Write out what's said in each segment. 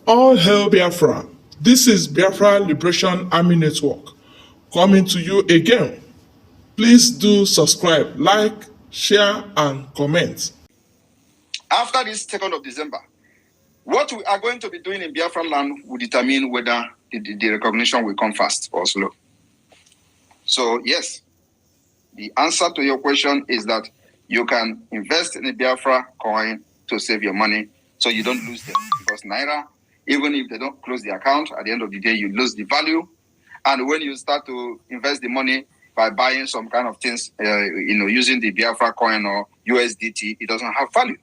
All hail Biafra. This is Biafra Liberation Army Network coming to you again. Please do subscribe, like, share, and comment. After this 2nd of December, what we are going to be doing in Biafra land will determine whether the recognition will come fast or slow. So yes, the answer to your question is that you can invest in a Biafra coin to save your money so you don't lose them. Because Naira, even if they don't close the account, at the end of the day, you lose the value. And when you start to invest the money by buying some kind of things, using the Biafra coin or USDT, it doesn't have value.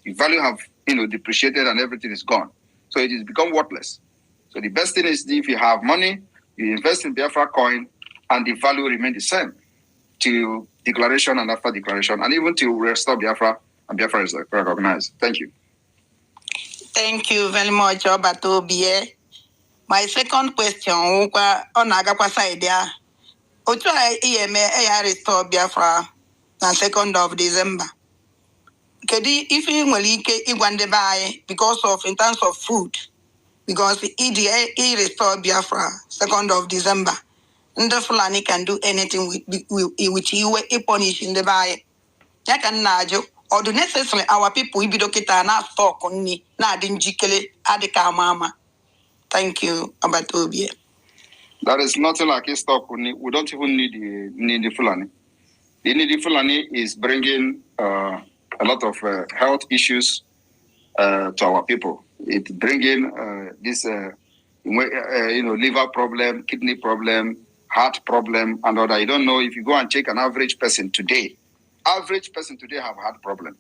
The value have, depreciated and everything is gone. So it has become worthless. So the best thing is if you have money, you invest in Biafra coin and the value remains the same till declaration and after declaration, and even till restore Biafra and Biafra is recognized. Thank you. Thank you very much, Woto-Woto. My second question, on Agakwasa idea. Otu I restore Biafra on 2nd of December. Kedi if you will buy because of in terms of food, because he restore Biafra 2nd of December. And the Fulani can do anything with you punish in the buy. Yakan najo or the necessarily our people we be dokita na stock on ni na dinjikele adika mama. Thank you, Woto-Woto. There is nothing like a stock. We don't even need the Fulani. The needy Fulani is bringing a lot of health issues to our people. It's bringing this, liver problem, kidney problem, heart problem, and other. You don't know if you go and check an average person today have heart problem.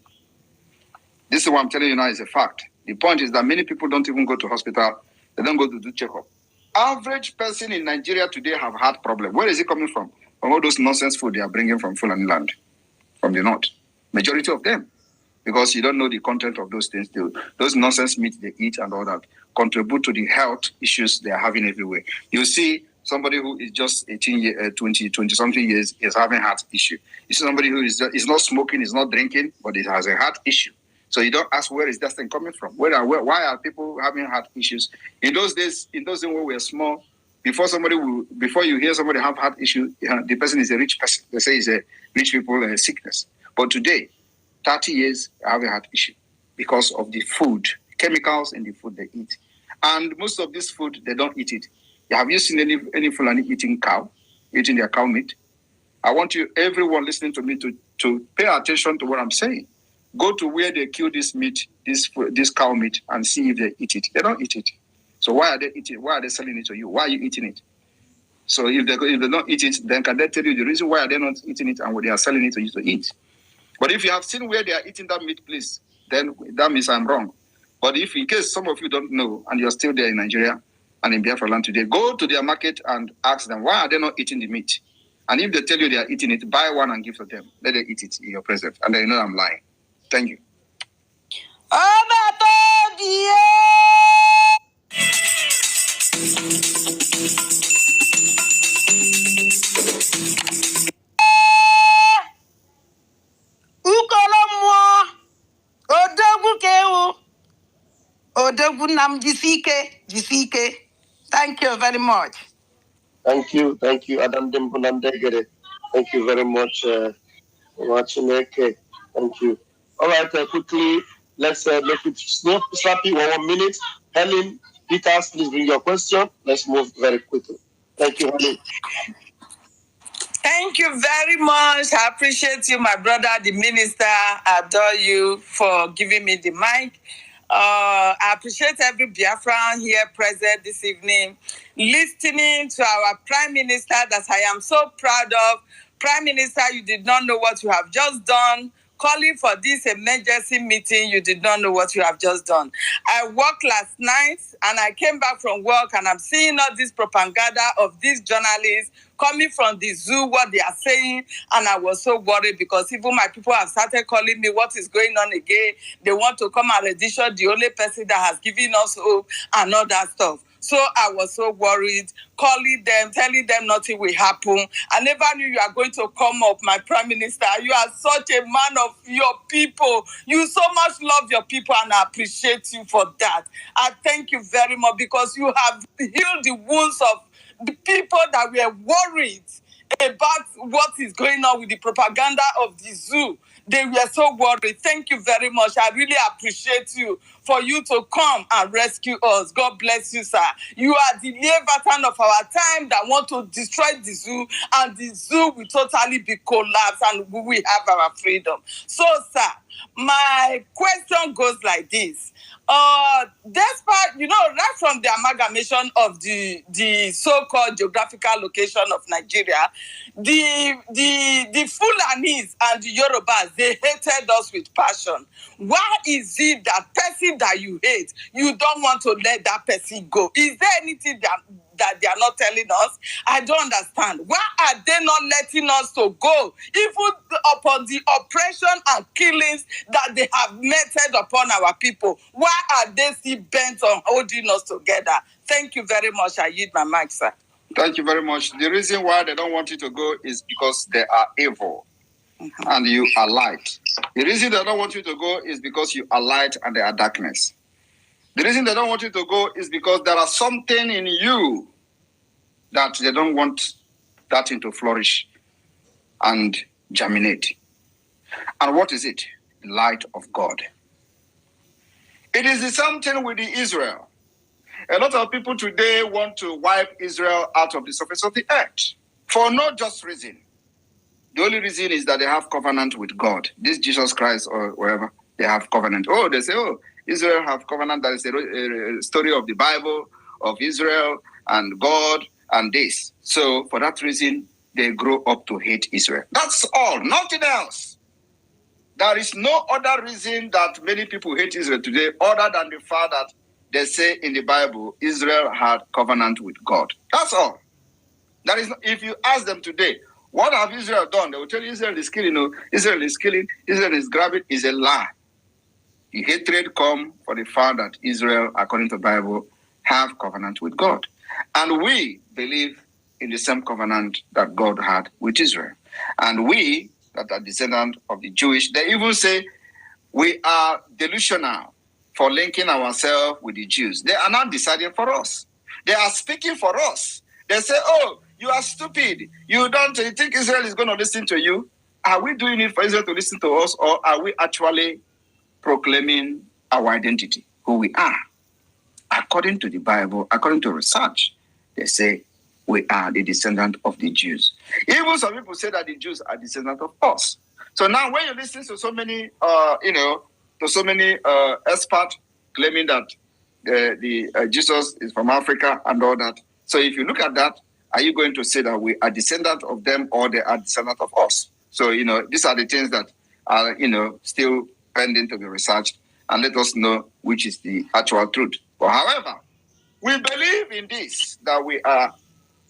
This is what I'm telling you now is a fact. The point is that many people don't even go to hospital. They don't go to do checkup. Average person in Nigeria today have heart problem. Where is it coming from? From all those nonsense food they are bringing from Fulani land, from the north. Majority of them. Because you don't know the content of those things. Those nonsense meat they eat and all that contribute to the health issues they are having everywhere. You see somebody who is just 20-something years is having heart issue. You see somebody who is not smoking, is not drinking, but it has a heart issue. So you don't ask where is that thing coming from? Why are people having heart issues? In those days when we were small, before you hear somebody have heart issue, the person is a rich person. They say it's a rich people sickness. But today, 30 years have a heart issue because of the food, chemicals in the food they eat. And most of this food, they don't eat it. Have you seen any Fulani eating their cow meat? I want everyone listening to me to pay attention to what I'm saying. Go to where they kill this meat, this cow meat, and see if they eat it. They don't eat it. So why are they eating it? Why are they selling it to you? Why are you eating it? So if they don't eat it, then can they tell you the reason why are they not eating it and what they are selling it to you to eat? But if you have seen where they are eating that meat, please, then that means I'm wrong. But if in case some of you don't know and you're still there in Nigeria and in Biafra land today, go to their market and ask them, why are they not eating the meat? And if they tell you they are eating it, buy one and give to them. Let them eat it in your presence. And then you know I'm lying. Thank you. Thank you very much. Thank you, Adam Dimbulandegere. Thank you very much, Machineke. Thank you. All right, quickly, let's make it snappy 1 minute. Helen Peters, please bring your question. Let's move very quickly. Thank you, Helen. Thank you very much. I appreciate you, my brother, the minister. I adore you for giving me the mic. I appreciate every Biafran here present this evening, listening to our Prime Minister that I am so proud of. Prime Minister, you did not know what you have just done. Calling for this emergency meeting, you did not know what you have just done. I worked last night and I came back from work and I'm seeing all this propaganda of these journalists coming from the zoo, what they are saying, and I was so worried because even my people have started calling me, what is going on again? They want to come and audition the only person that has given us hope and all that stuff. So I was so worried, calling them, telling them nothing will happen. I never knew you are going to come up, my Prime Minister. You are such a man of your people. You so much love your people, and I appreciate you for that. I thank you very much because you have healed the wounds of the people that were worried about what is going on with the propaganda of the zoo. They were so worried. Thank you very much. I really appreciate you for you to come and rescue us. God bless you, sir. You are the Leviathan of our time that want to destroy the zoo, and the zoo will totally be collapsed, and we will have our freedom. So, sir, my question goes like this. Despite, right from the amalgamation of the so-called geographical location of Nigeria, the Fulanis and the Yorubas, they hated us with passion. Why is it that person that you hate, you don't want to let that person go? Is there anything that they are not telling us? I don't understand. Why are they not letting us to go, even upon the oppression and killings that they have meted upon our people? Why are they still bent on holding us together? Thank you very much. I yield my mic, sir. Thank you very much. The reason why they don't want you to go is because they are evil and you are light. The reason they don't want you to go is because you are light and they are darkness. The reason they don't want you to go is because there are something in you that they don't want that thing to flourish and germinate. And what is it? The light of God. It is the same thing with the Israel. A lot of people today want to wipe Israel out of the surface of the earth for no just reason. The only reason is that they have covenant with God. This Jesus Christ or wherever, they have covenant. Oh, they say, Israel have covenant. That is a story of the Bible, of Israel and God and this. So for that reason, they grow up to hate Israel. That's all, nothing else. There is no other reason that many people hate Israel today other than the fact that they say in the Bible, Israel had covenant with God. That's all. That is, if you ask them today, what have Israel done? They will tell you Israel is killing. Israel is killing. Israel is grabbing. Is a lie. The hatred comes for the fact that Israel, according to the Bible, have covenant with God. And we believe in the same covenant that God had with Israel. And we, that are descendants of the Jewish, they even say we are delusional for linking ourselves with the Jews. They are not deciding for us. They are speaking for us. They say, you are stupid. You think Israel is going to listen to you? Are we doing it for Israel to listen to us, or are we actually proclaiming our identity, who we are? According to the Bible, according to research, they say we are the descendant of the Jews. Even some people say that the Jews are descendant of us. So now when you listen to so many, experts claiming that Jesus is from Africa and all that. So if you look at that, are you going to say that we are descendant of them or they are descendant of us? So, these are the things that are, still pending to be researched, and let us know which is the actual truth. But however, we believe in this, that we are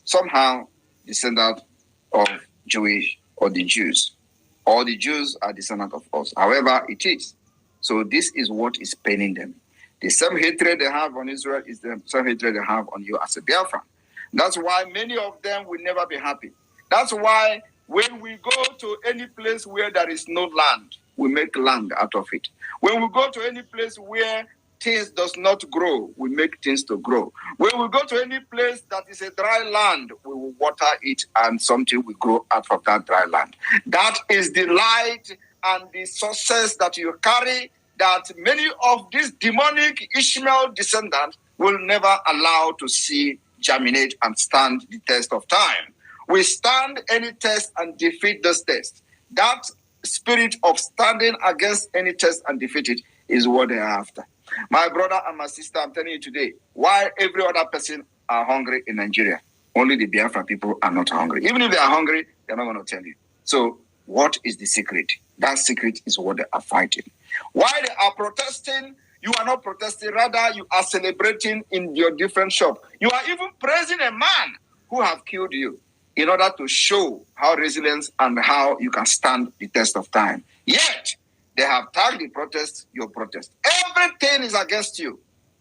somehow descendant of Jewish or the Jews. All the Jews are descendant of us. However, it is. So this is what is paining them. The same hatred they have on Israel is the same hatred they have on you as a Biafran. That's why many of them will never be happy. That's why when we go to any place where there is no land, we make land out of it. When we go to any place where things does not grow, we make things to grow. When we go to any place that is a dry land, we will water it and something will grow out of that dry land. That is the light and the success that you carry, that many of these demonic Ishmael descendants will never allow to see germinate and stand the test of time. We stand any test and defeat this test. That spirit of standing against any test and defeat it is what they are after. My brother and my sister, I'm telling you today, why every other person are hungry in Nigeria, only the Biafra people are not hungry. Even if they are hungry, they're not going to tell you. So what is the secret? That secret is what they are fighting. Why they are protesting, you are not protesting. Rather, you are celebrating in your different shop. You are even praising a man who have killed you in order to show how resilience and how you can stand the test of time. Yet, they have tagged the protest, your protest. Everything is against you.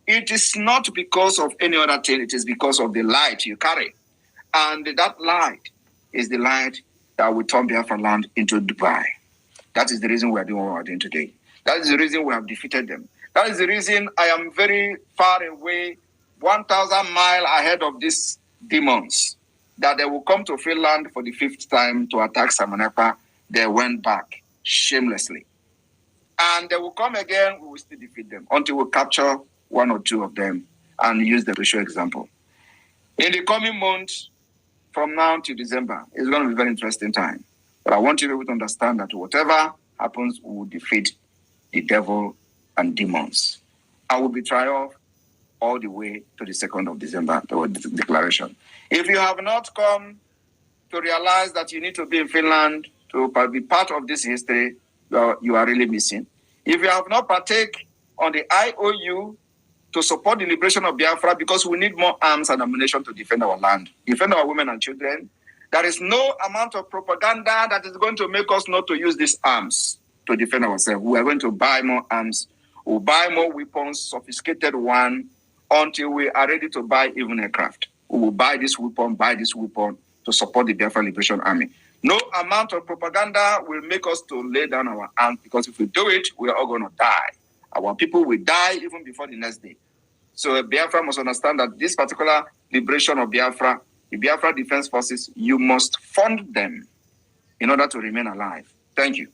It is not because of any other thing. It is because of the light you carry. And that light is the light that will turn Biafra land into Dubai. That is the reason we are doing what we are doing today. That is the reason we have defeated them. That is the reason I am very far away, 1,000 miles ahead of these demons, that they will come to Finland for the 5th time to attack Samanepa. They went back shamelessly. And they will come again, we will still defeat them until we capture 1 or 2 of them and use them to show example. In the coming months, from now to December, it's going to be a very interesting time. But I want you to be able to understand that whatever happens, we will defeat the devil and demons. I will be triumph all the way to the 2nd of December, the declaration. If you have not come to realize that you need to be in Finland to be part of this history, you are really missing. If you have not partake on the IOU to support the liberation of Biafra, because we need more arms and ammunition to defend our land, defend our women and children, there is no amount of propaganda that is going to make us not to use these arms to defend ourselves. We are going to buy more arms. We'll buy more weapons, sophisticated one, until we are ready to buy even aircraft. We will buy this weapon to support the Biafra Liberation Army. No amount of propaganda will make us to lay down our arms, because if we do it, we are all going to die. Our people will die even before the next day. So Biafra must understand that this particular liberation of Biafra, the Biafra Defense Forces, you must fund them in order to remain alive. Thank you.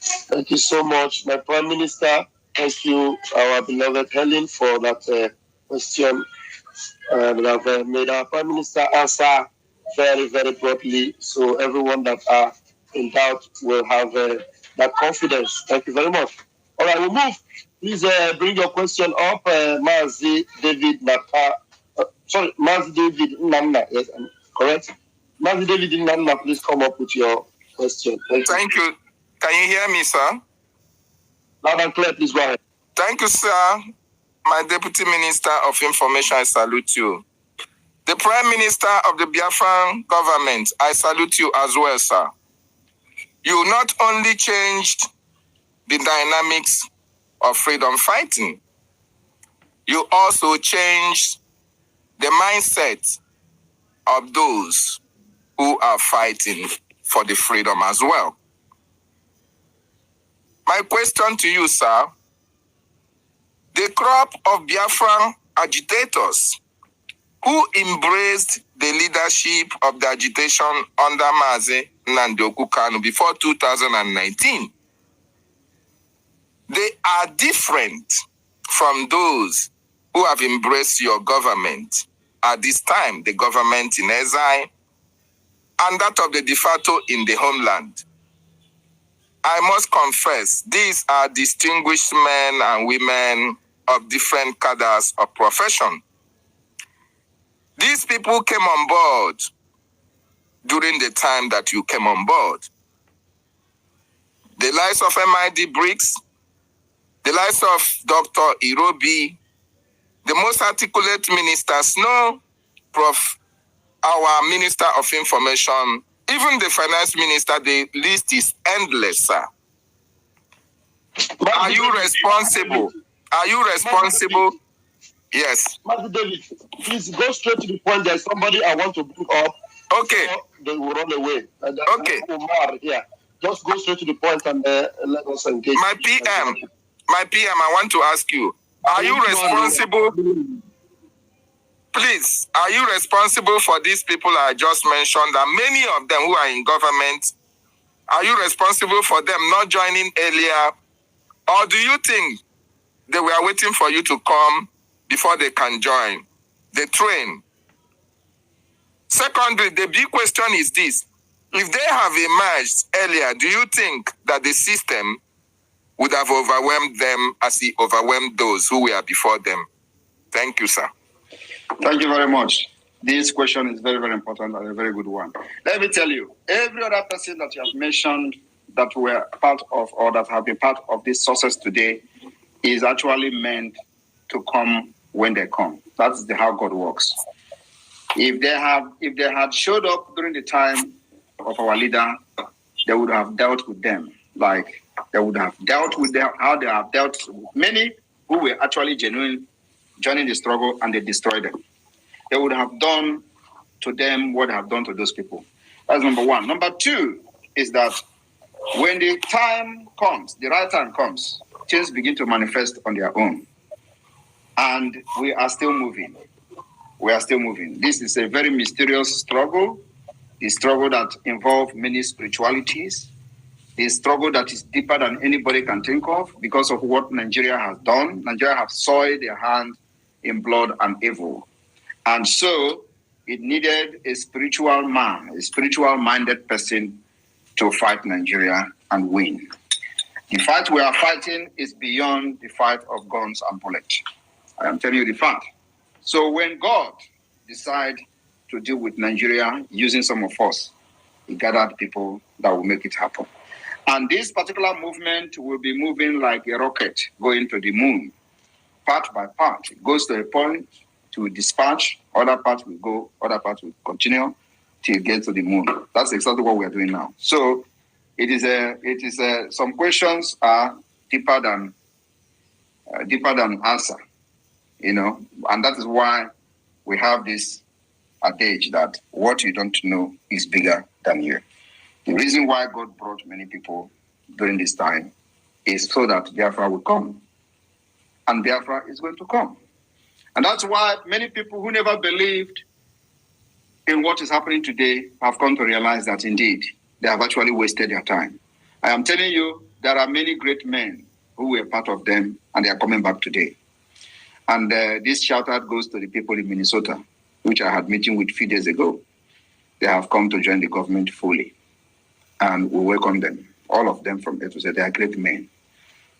Thank you so much, my Prime Minister. Thank you, our beloved Helen, for that question. That have made our Prime Minister answer very, very broadly. So everyone that are in doubt will have that confidence. Thank you very much. All right, we'll move. Please bring your question up. Mazi David Napa. Mazi David Nana. Yes, I'm correct. Mazi David Nana, please come up with your question. Thank you. Can you hear me, sir? Loud and clear, please go ahead. Thank you, sir. My Deputy Minister of Information, I salute you. The Prime Minister of the Biafran government, I salute you as well, sir. You not only changed the dynamics of freedom fighting, you also changed the mindset of those who are fighting for the freedom as well. My question to you, sir, the crop of Biafran agitators who embraced the leadership of the agitation under Mazi Nnamdi Kanu before 2019, they are different from those who have embraced your government at this time, the government in exile, and that of the de facto in the homeland. I must confess, these are distinguished men and women of different cadres of profession. These people came on board during the time that you came on board. The likes of MID Briggs, the likes of Dr. Irobi, the most articulate ministers, no, Prof, our Minister of Information, even the Finance Minister, the list is endless, sir. Are you responsible? Are you responsible? Yes. Master David, please go straight to the point. There's somebody I want to bring up. Okay. They will run away. Okay. Umar, yeah. Just go straight to the point and let us engage. My PM, I want to ask you, are you responsible? Please, are you responsible for these people I just mentioned, and many of them who are in government? Are you responsible for them not joining earlier? Or do you think they were waiting for you to come before they can join the train? Secondly, the big question is this. If they have emerged earlier, do you think that the system would have overwhelmed them as it overwhelmed those who were before them? Thank you, sir. Thank you very much. This question is very, very important and a very good one. Let me tell you, every other person that you have mentioned that were part of or that have been part of this success today is actually meant to come when they come. That's how God works. If they had showed up during the time of our leader, they would have dealt with them like They would have dealt with them how they have dealt with many who were actually genuine, joining the struggle, and they destroyed them. They would have done to them what they have done to those people. That's number one. Number two is that when the time comes, the right time comes, things begin to manifest on their own. And we are still moving. We are still moving. This is a very mysterious struggle, a struggle that involves many spiritualities, a struggle that is deeper than anybody can think of because of what Nigeria has done. Nigeria has soiled their hand in blood and evil. And so it needed a spiritual man, a spiritual-minded person to fight Nigeria and win. The fight we are fighting is beyond the fight of guns and bullets. I am telling you the fact. So when God decided to deal with Nigeria using some of us, he gathered people that will make it happen. And this particular movement will be moving like a rocket going to the moon, part by part. It goes to a point to dispatch, other parts will go, other parts will continue till it gets to the moon. That's exactly what we are doing now. So it is some questions are deeper than answer, and that is why we have this adage that what you don't know is bigger than you. The reason why God brought many people during this time is so that Biafra will come. And Biafra is going to come. And that's why many people who never believed in what is happening today have come to realize that indeed they have actually wasted their time. I am telling you, there are many great men who were part of them and they are coming back today. And this shout out goes to the people in Minnesota, which I had meeting with a few days ago. They have come to join the government fully. And we welcome them, all of them from A to Z. They are great men.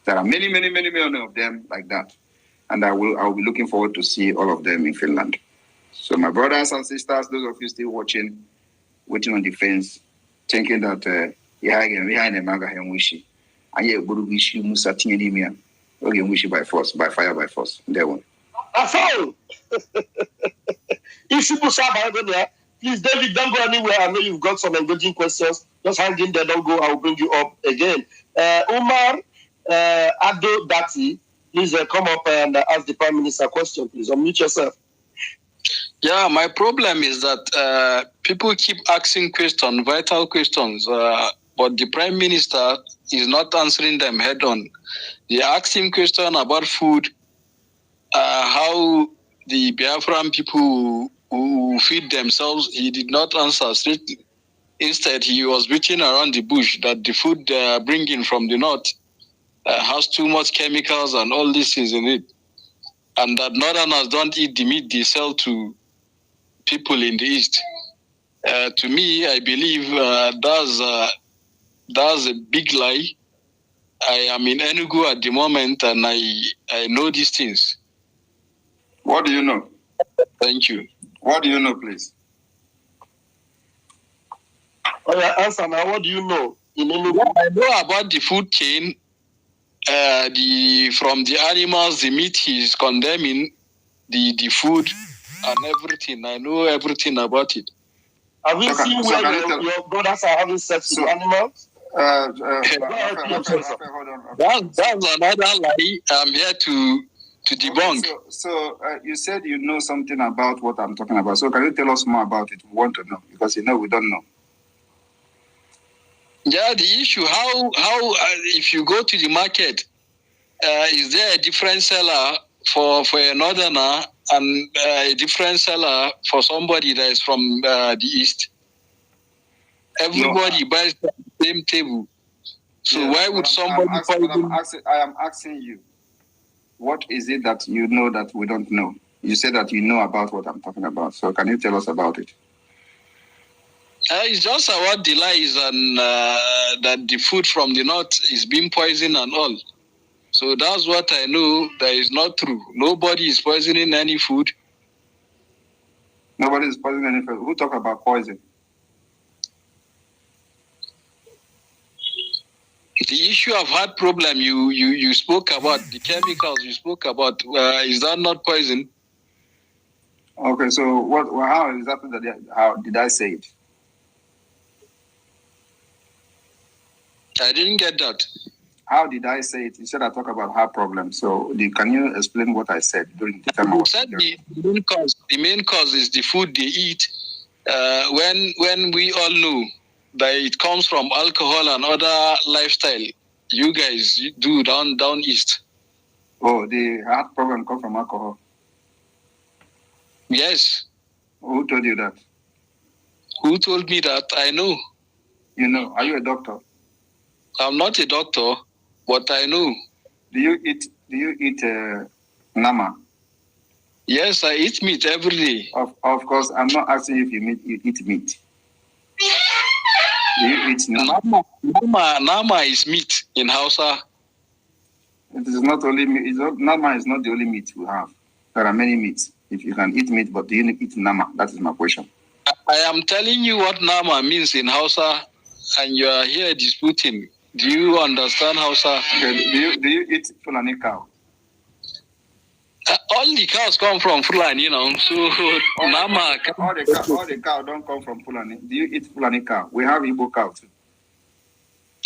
There are many, many, many, many of them like that. And I will be looking forward to see all of them in Finland. So my brothers and sisters, those of you still watching, waiting on the fence, thinking that by force, by fire, by force. There one. Please, David, don't go anywhere. I know you've got some engaging questions. Just hang in there, don't go. I will bring you up again. Umar Ado Dati, please come up and ask the Prime Minister a question. Please unmute yourself. Yeah, my problem is that people keep asking questions, vital questions, but the Prime Minister is not answering them head on. They ask him question about food, how the Biafran people who feed themselves, he did not answer straight. Instead, he was beating around the bush that the food they are bringing from the north has too much chemicals and all these things in it. And that northerners don't eat the meat they sell to people in the east. To me, I believe that's a big lie. I am in Enugu at the moment and I know these things. What do you know? Thank you. What do you know, please? Oh, yeah, answer now. What do you know? I know about the food chain. From the animals, the meat he's condemning, the food and everything. I know everything about it. Have you seen where your brothers are having sex with animals? That's another lie. I'm here to debunk. Okay, so you said you know something about what I'm talking about. So can you tell us more about it? We want to know because we don't know. Yeah, the issue how if you go to the market, is there a different seller for a northerner and a different seller for somebody that is from the east? Everybody buys the same table. So why would somebody I am asking you, what is it that you know that we don't know? You said that you know about what I'm talking about. So can you tell us about it? It's just about the lies and that the food from the north is being poisoned and all. So that's what I know that is not true. Nobody is poisoning any food. Nobody is poisoning any food. Who talk about poison? The issue of heart problem you spoke about, the chemicals you spoke about, is that not poison? Okay, so how exactly how did I say it? I didn't get that. How did I say it? You said I talk about her problem. So can you explain what I said during the time I was said the main cause is the food they eat. When we all know that it comes from alcohol and other lifestyle you guys do down east. Oh, the heart problem comes from alcohol. Yes. Who told you that? Who told me that? I know. You know. Are you a doctor? I'm not a doctor, but I know. Do you eat nama? Yes, I eat meat every day. Of course, I'm not asking if you eat meat. Do you eat nama? Nama is meat in Hausa. It is not only meat. Nama is not the only meat we have. There are many meats. If you can eat meat, but do you eat nama? That is my question. I am telling you what nama means in Hausa, and you are here disputing. Do you understand Hausa? Okay. Do you eat Fulani cow? All the cows come from Fulani, So nama. All the cow don't come from Fulani. Do you eat Fulani cow? We have Igbo cow too.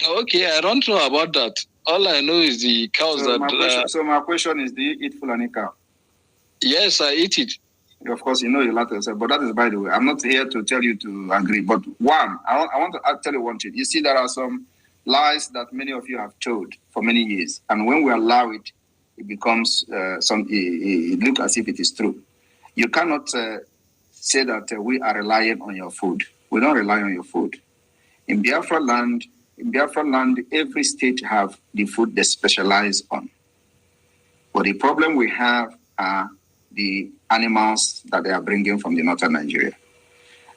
Okay, I don't know about that. All I know is the cows my question is, do you eat Fulani cow? Yes, I eat it. Of course, you know you like to say, but that is by the way. I'm not here to tell you to agree. But one, I want to tell you one thing. You see, there are some lies that many of you have told for many years, and when we allow it, it becomes it looks as if it is true. You cannot say that we are relying on your food. We don't rely on your food. In Biafra land, every state have the food they specialize on. But the problem we have are the animals that they are bringing from the northern Nigeria.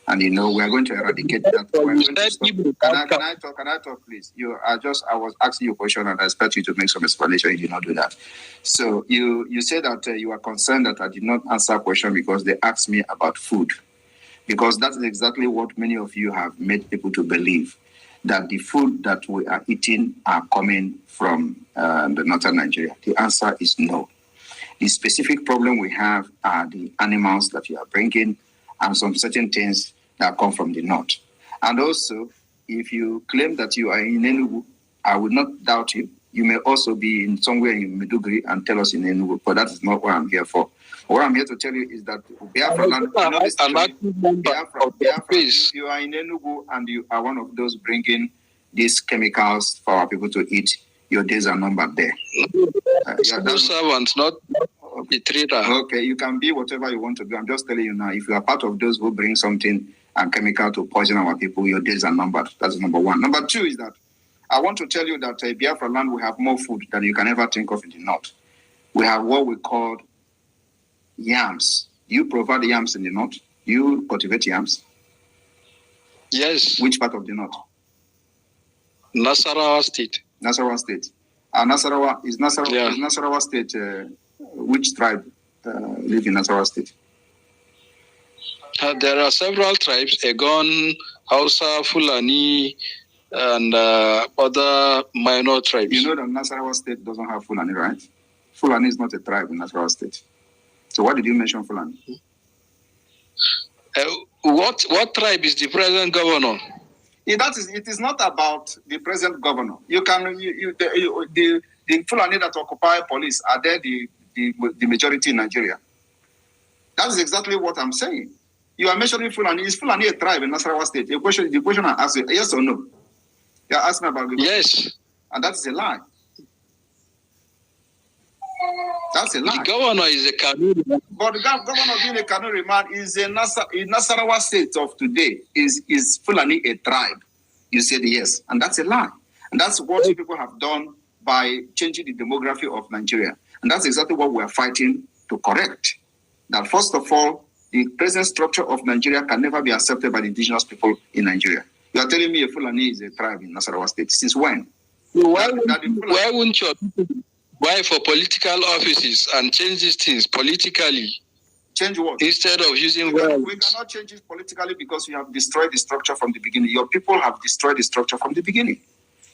And we are going to eradicate that. We're going to stop. Can I talk, please? I was asking you a question and I expect you to make some explanation. You did not do that. So you said that you are concerned that I did not answer a question because they asked me about food. Because that is exactly what many of you have made people to believe, that the food that we are eating are coming from the northern Nigeria. The answer is no. The specific problem we have are the animals that you are bringing and some certain things that come from the north. And also, if you claim that you are in Enugu, I would not doubt you. You may also be in somewhere in Meduguri and tell us in Enugu, but that is not what I'm here for. What I'm here to tell you is that Biafra land, Biafra, if you are in Enugu and you are one of those bringing these chemicals for our people to eat, your days are numbered there. Servant, not a trader. Okay, you can be whatever you want to do. I'm just telling you now, if you are part of those who bring something and chemical to poison our people, your days are numbered. That's number one. Number two is that I want to tell you that Biafra land will have more food than you can ever think of in the north. We have what we call yams. Do you provide yams in the north? Do you cultivate yams? Yes. Which part of the north? Nasarawa State. Nasarawa State. Nasarawa State, which tribe live in Nasarawa State? There are several tribes, Egon, Hausa, Fulani, and other minor tribes. You know that Nasarawa State doesn't have Fulani, right? Fulani is not a tribe in Nasarawa State. So why did you mention Fulani? What tribe is the present governor? It is not about the present governor. The Fulani that occupy police, are they the majority in Nigeria? That is exactly what I'm saying. You are mentioning Fulani. Is Fulani a tribe in Nasarawa State? The question I asked you, yes or no? You are asking about yes. And that is a lie. That's a lie. The governor is a Kanuri. But the governor being a Kanuri man is in Nasarawa State of today. Is Fulani a tribe? You said yes. And that's a lie. And that's what people have done by changing the demography of Nigeria. And that's exactly what we are fighting to correct. That first of all, the present structure of Nigeria can never be accepted by the indigenous people in Nigeria. You are telling me a Fulani is a tribe in Nasarawa State. Since when? Why wouldn't you buy for political offices and change these things politically? Change what? Instead of using we cannot change it politically because you have destroyed the structure from the beginning. Your people have destroyed the structure from the beginning.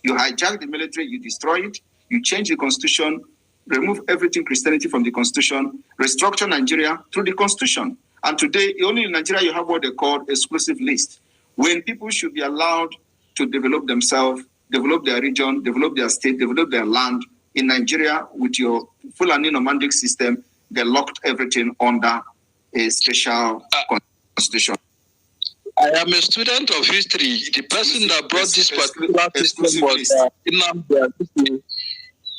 You hijack the military, you destroy it, you change the constitution, remove everything Christianity from the constitution, restructure Nigeria through the constitution. And today, only in Nigeria, you have what they call exclusive list. When people should be allowed to develop themselves, develop their region, develop their state, develop their land. In Nigeria, with your Fulani nomadic system, they locked everything under a special constitution. I am a student of history. The person that brought this particular system was Imam.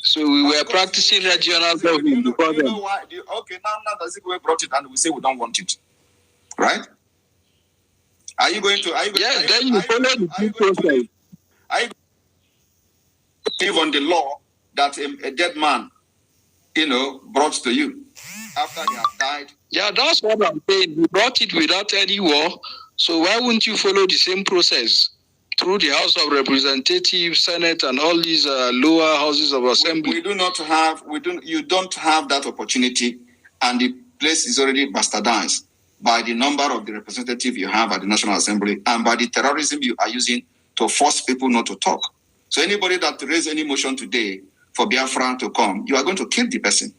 So we were practicing regional government before them. You know why? Okay, now that's it. We brought it and we say we don't want it. Right? Are you going to? Yes, then you follow the due process. Are you live on the law that a dead man, brought to you after he has died? Yeah, that's what I'm saying. You brought it without any war. So why wouldn't you follow the same process through the House of Representatives, Senate, and all these lower houses of assembly? You don't have that opportunity, and the place is already bastardized by the number of the representatives you have at the National Assembly and by the terrorism you are using to force people not to talk. So anybody that raises any motion today for Biafra to come, you are going to kill the person.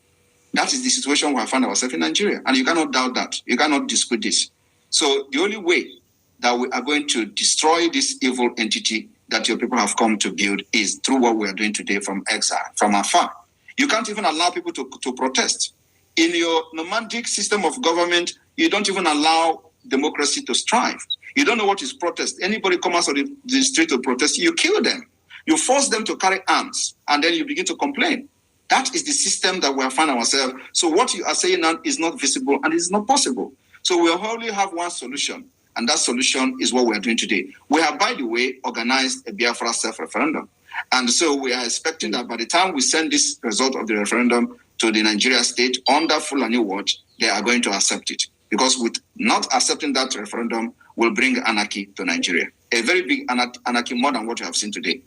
That is the situation we have found ourselves in Nigeria, and you cannot doubt that. You cannot dispute this. So the only way that we are going to destroy this evil entity that your people have come to build is through what we are doing today from exile, from afar. You can't even allow people to protest. In your nomadic system of government, you don't even allow democracy to strive. You don't know what is protest. Anybody comes out of the street to protest, you kill them. You force them to carry arms, and then you begin to complain. That is the system that we have found ourselves. So what you are saying now is not visible and is not possible. So we only have one solution, and that solution is what we are doing today. We have, by the way, organized a Biafra self-referendum. And so we are expecting that by the time we send this result of the referendum to the Nigeria state under Fulani watch, they are going to accept it. Because with not accepting that referendum will bring anarchy to Nigeria. A very big anarchy, more than what you have seen today.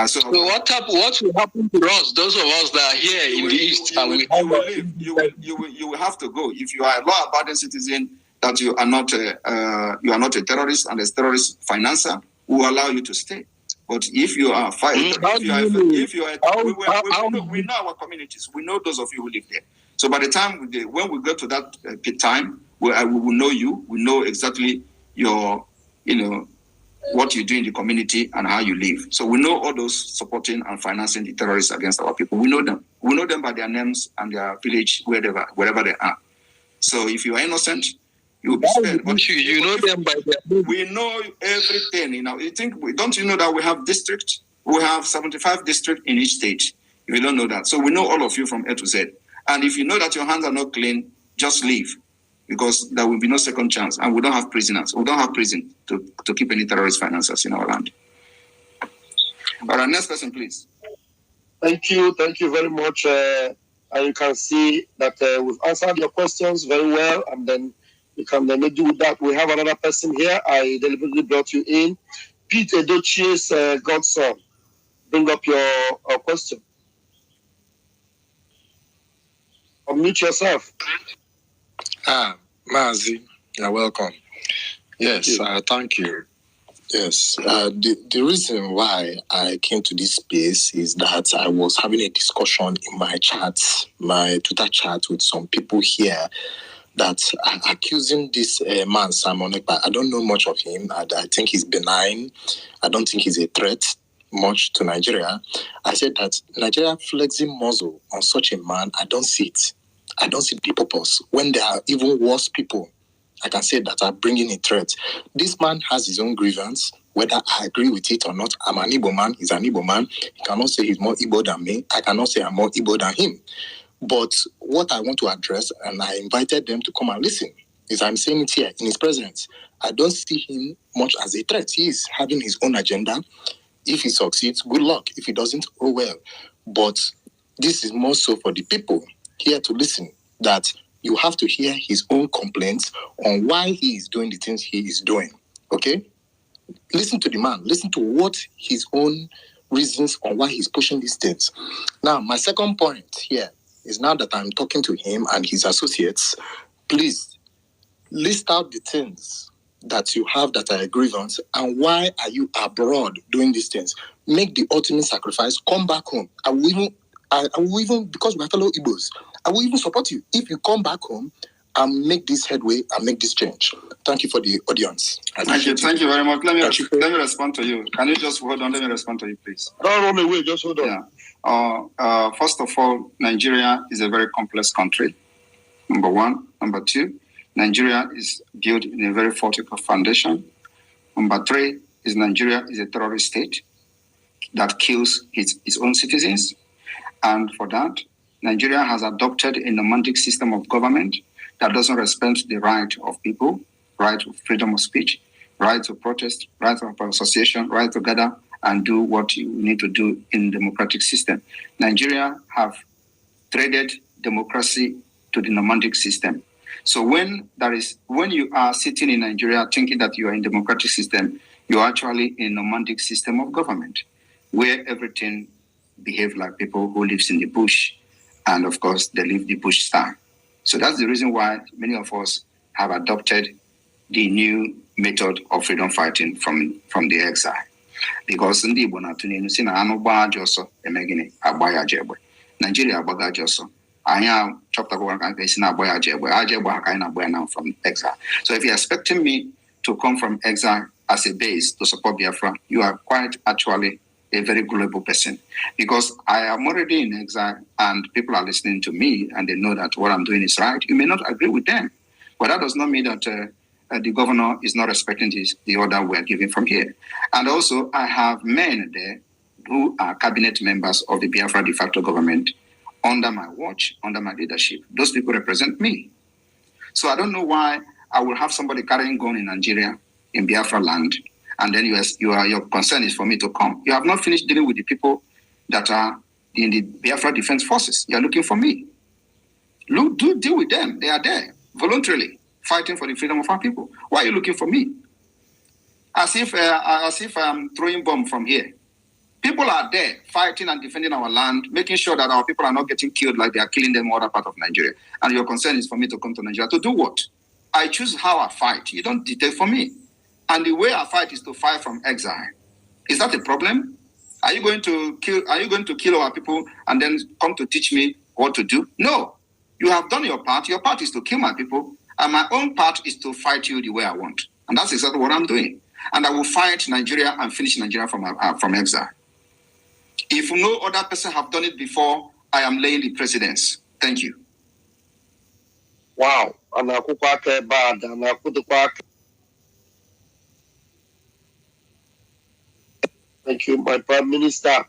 So what will happen to us, those of us that are here in the East? You will have to go. If you are a law-abiding citizen, that you are not a terrorist and a terrorist financer, we will allow you to stay. But if you are fighting, we know our communities. We know those of you who live there. So by the time when we go to that time, we will know you. We know exactly your, what you do in the community and how you live. So we know all those supporting and financing the terrorists against our people. We know them. We know them by their names and their village, wherever they are. So if you are innocent, you will be spared. But you know them by their names. We know everything. Don't you know that we have districts? We have 75 districts in each state. If you don't know that. So we know all of you from A to Z. And if you know that your hands are not clean, just leave. Because there will be no second chance. And we don't have prisoners. We don't have prison to keep any terrorist financiers in our land. All right, next person, please. Thank you very much. And you can see that we've answered your questions very well. And then you can then do that. We have another person here. I deliberately brought you in. Pete Edochie's godson. Bring up your question. Unmute yourself. Mazi, you're welcome. Yes, thank you. Yes, the reason why I came to this space is that I was having a discussion in my Twitter chat with some people here that are accusing this man, Simon Ekpa. I don't know much of him. I think he's benign. I don't think he's a threat much to Nigeria. I said that Nigeria flexing muzzle on such a man, I don't see it. I don't see the purpose. When there are even worse people, I can say that are bringing a threat. This man has his own grievance, whether I agree with it or not. I'm an Igbo man. He's an Igbo man. He cannot say he's more Igbo than me. I cannot say I'm more Igbo than him. But what I want to address, and I invited them to come and listen, is I'm saying it here in his presence. I don't see him much as a threat. He is having his own agenda. If he succeeds, good luck. If he doesn't, oh well. But this is more so for the people here to listen, that you have to hear his own complaints on why he is doing the things he is doing. Okay? Listen to the man. Listen to what his own reasons on why he's pushing these things. Now, my second point here is, now that I'm talking to him and his associates, please list out the things that you have that are a grievance and why are you abroad doing these things. Make the ultimate sacrifice. Come back home. I will even, because we're fellow Igbos, I will even support you. If you come back home and make this headway and make this change. Thank you for the audience. Thank you very much. Let me respond to you. Can you just hold on? Let me respond to you, please. Don't run away. Just hold on. Yeah. First of all, Nigeria is a very complex country. Number one. Number two, Nigeria is built in a very fortified foundation. Number three is Nigeria is a terrorist state that kills its own citizens. And for that, Nigeria has adopted a nomadic system of government that doesn't respect the right of people, right to freedom of speech, right to protest, right of association, right to gather and do what you need to do in democratic system. Nigeria have traded democracy to the nomadic system. So when you are sitting in Nigeria thinking that you are in democratic system, you are actually in a nomadic system of government, where everything behaves like people who lives in the bush, and of course they live the bush style. So that's the reason why many of us have adopted the new method of freedom fighting from the exile. Because in the Nigeria I chopped from exile. So if you're expecting me to come from exile as a base to support Biafra, you are quite actually a very gullible person, because I am already in exile and people are listening to me and they know that what I'm doing is right. You may not agree with them, but that does not mean that the governor is not respecting the order we are giving from here. And also, I have men there who are cabinet members of the Biafra de facto government under my watch, under my leadership. Those people represent me. So I don't know why I will have somebody carrying gun in Nigeria, in Biafra land, and then your concern is for me to come. You have not finished dealing with the people that are in the Biafra Defense Forces. You are looking for me. Look, do deal with them. They are there, voluntarily, fighting for the freedom of our people. Why are you looking for me? As if I'm throwing bomb from here. People are there, fighting and defending our land, making sure that our people are not getting killed like they are killing them in other part of Nigeria. And your concern is for me to come to Nigeria. To do what? I choose how I fight. You don't dictate for me. And the way I fight is to fight from exile. Is that a problem? Are you going to kill our people and then come to teach me what to do? No. You have done your part. Your part is to kill my people. And my own part is to fight you the way I want. And that's exactly what I'm doing. And I will fight Nigeria and finish Nigeria from exile. If no other person have done it before, I am laying the precedence. Thank you. Wow. Thank you, my Prime Minister.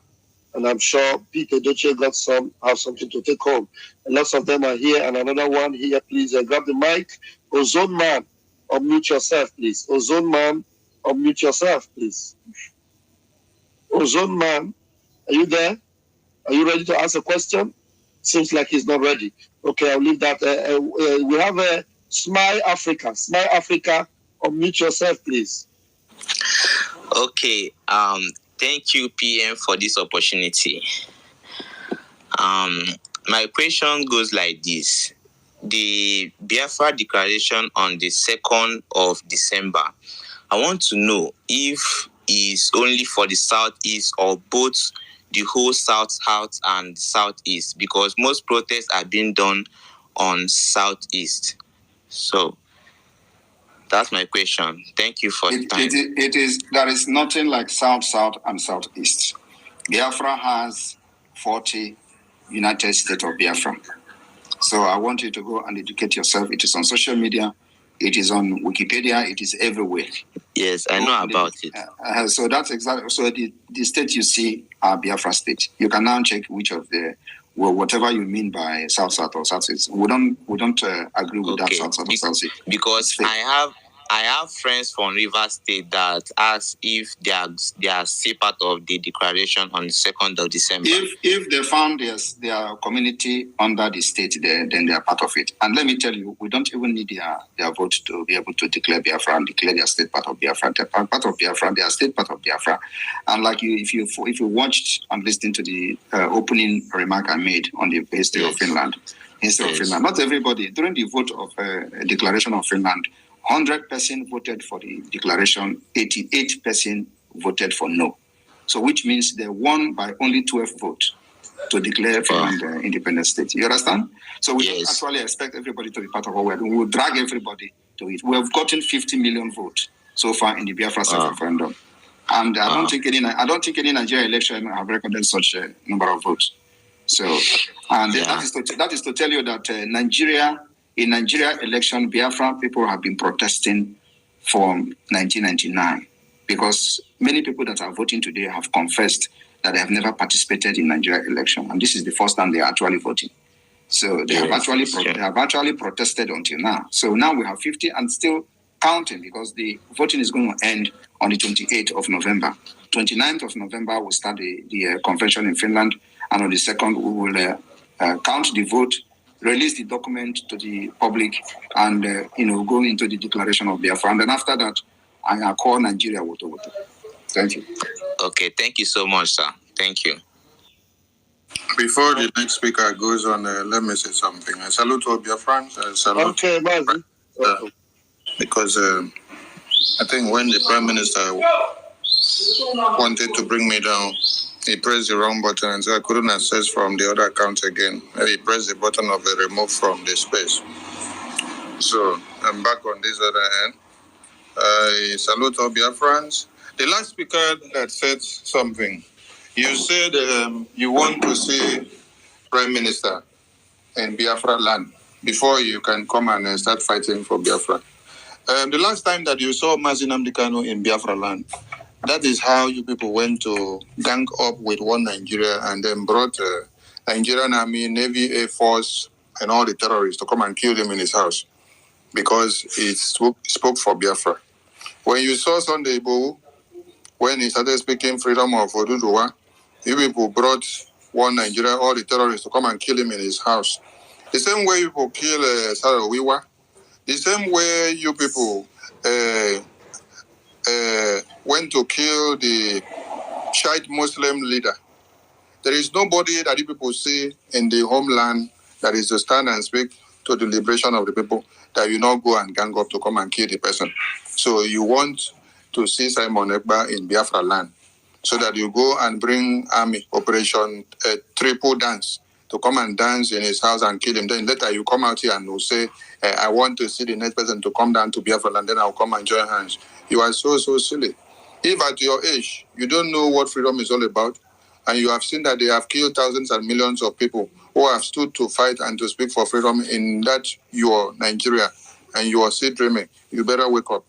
And I'm sure Peter Doce have something to take home. And lots of them are here, and another one here. Please grab the mic. Ozone Man, unmute yourself, please. Ozone Man, unmute yourself, please. Ozone Man, are you there? Are you ready to ask a question? Seems like he's not ready. Okay, I'll leave that. We have a Smile Africa. Smile Africa, unmute yourself, please. Okay. Thank you, PM, for this opportunity. My question goes like this. The Biafra declaration on the 2nd of December, I want to know if it's only for the Southeast or both the whole South and Southeast, because most protests are being done on Southeast. So that's my question. Thank you for your time. There is nothing like South, and Southeast. Biafra has 40 United States of Biafra. So I want you to go and educate yourself. It is on social media. It is on Wikipedia. It is everywhere. Yes, I know about it. So that's exactly. So the state you see are Biafra state. You can now check which of whatever you mean by South or Southeast. We don't agree with that South or Southeast. Because state. I have friends from Rivers State that ask if they are still part of the declaration on the 2nd of December. If they found their community under the state, then they are part of it. And let me tell you, we don't even need their vote to be able to declare Biafra and declare their state part of Biafra. They're part of Biafra. They are state part of Biafra. And like if you watched and listened to the opening remark I made on the history of Finland, not everybody during the vote of declaration of Finland. 100% voted for the declaration, 88% voted for no. So which means they won by only 12 votes. to declare Finland independent state. You understand? So we don't Yes. actually expect everybody to be part of what we're doing. We'll drag everybody to it. We have gotten 50 million votes so far in the Biafra self-referendum. And I don't think any Nigerian election have recorded such a number of votes. So, and that is to tell you that in Nigeria election, Biafra people have been protesting from 1999 because many people that are voting today have confessed that they have never participated in Nigeria election, and this is the first time they are actually voting. So they have actually protested until now. So now we have 50 and still counting because the voting is going to end on the 28th of November. 29th of November we'll start the convention in Finland, and on the 2nd we will count the vote, release the document to the public, and go into the declaration of Biafra. And then after that, I call Nigeria Woto-Woto. Thank you. Okay, thank you so much, sir. Thank you. Before the next speaker goes on, let me say something. I salute all Biafrans. I salute. Okay, Mazi. Because I think when the Prime Minister wanted to bring me down, he pressed the wrong button, and so I couldn't access from the other account again. He pressed the button of the remove from the space. So I'm back on this other hand. I salute all Biafrans. The last speaker that said something, you said you want to see Prime Minister in Biafra land before you can come and start fighting for Biafra. The last time that you saw Mazi Nnamdi Kanu in Biafra land, that is how you people went to gang up with one Nigeria and then brought Nigerian Army, Navy, Air Force, and all the terrorists to come and kill him in his house because he spoke for Biafra. When you saw Sunday Igboho, when he started speaking freedom of Oduduwa, you people brought one Nigeria, all the terrorists to come and kill him in his house. The same way you people kill Sarawiwa, the same way you people went to kill the Shiite Muslim leader. There is nobody that you people see in the homeland that is to stand and speak to the liberation of the people that you not go and gang up to come and kill the person. So you want to see Simon Ekpa in Biafra land so that you go and bring army operation triple dance to come and dance in his house and kill him. Then later you come out here and will say, I want to see the next person to come down to Biafra land, then I'll come and join hands. You are so silly. If at your age, you don't know what freedom is all about, and you have seen that they have killed thousands and millions of people who have stood to fight and to speak for freedom in that your Nigeria, and you are still dreaming, you better wake up.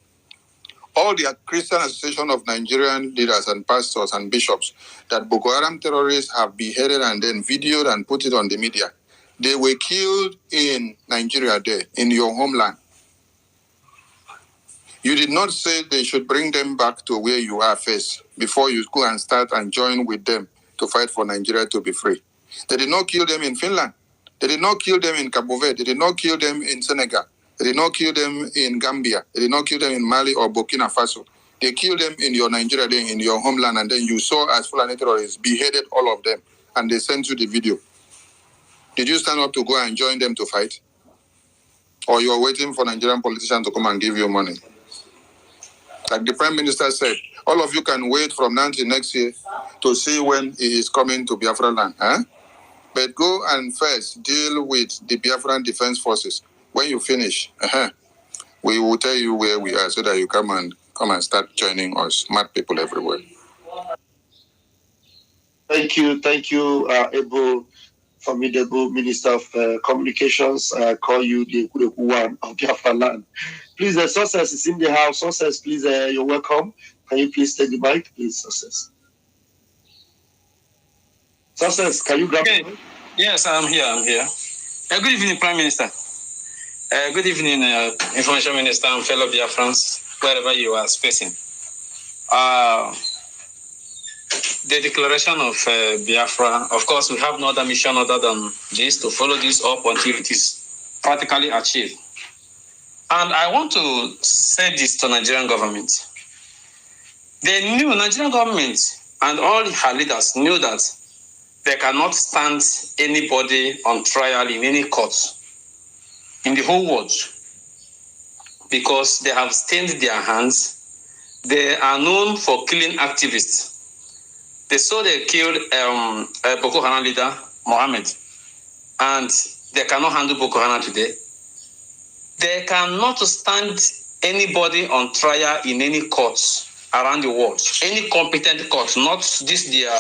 All the Christian Association of Nigerian leaders and pastors and bishops that Boko Haram terrorists have beheaded and then videoed and put it on the media, they were killed in Nigeria there, in your homeland. You did not say they should bring them back to where you are first before you go and start and join with them to fight for Nigeria to be free. They did not kill them in Finland. They did not kill them in Cabo Verde. They did not kill them in Senegal. They did not kill them in Gambia. They did not kill them in Mali or Burkina Faso. They killed them in your Nigeria, in your homeland, and then you saw as Fulani terrorists beheaded all of them, and they sent you the video. Did you stand up to go and join them to fight? Or you are waiting for Nigerian politicians to come and give you money? Like the Prime Minister said, all of you can wait from now till next year to see when he is coming to Biafra land. But go and first deal with the Biafran Defense Forces. When you finish, we will tell you where we are so that you come and start joining us, smart people everywhere. Thank you, able, formidable Minister of Communications. I call you the one of Biafra land. Please, the Success is in the house. Success, please, you're welcome. Can you please take the mic, please, Success? Success, can you grab the mic? Yes, I'm here. Good evening, Prime Minister. Good evening, Information Minister and fellow Biafrans, wherever you are spacing. The declaration of Biafra, of course, we have no other mission other than this, to follow this up until it is practically achieved. And I want to say this to Nigerian government. The new Nigerian government and all her leaders knew that they cannot stand anybody on trial in any court in the whole world because they have stained their hands. They are known for killing activists. They saw they killed Boko Haram leader Mohammed, and they cannot handle Boko Haram today. They cannot stand anybody on trial in any courts around the world, any competent court, not this their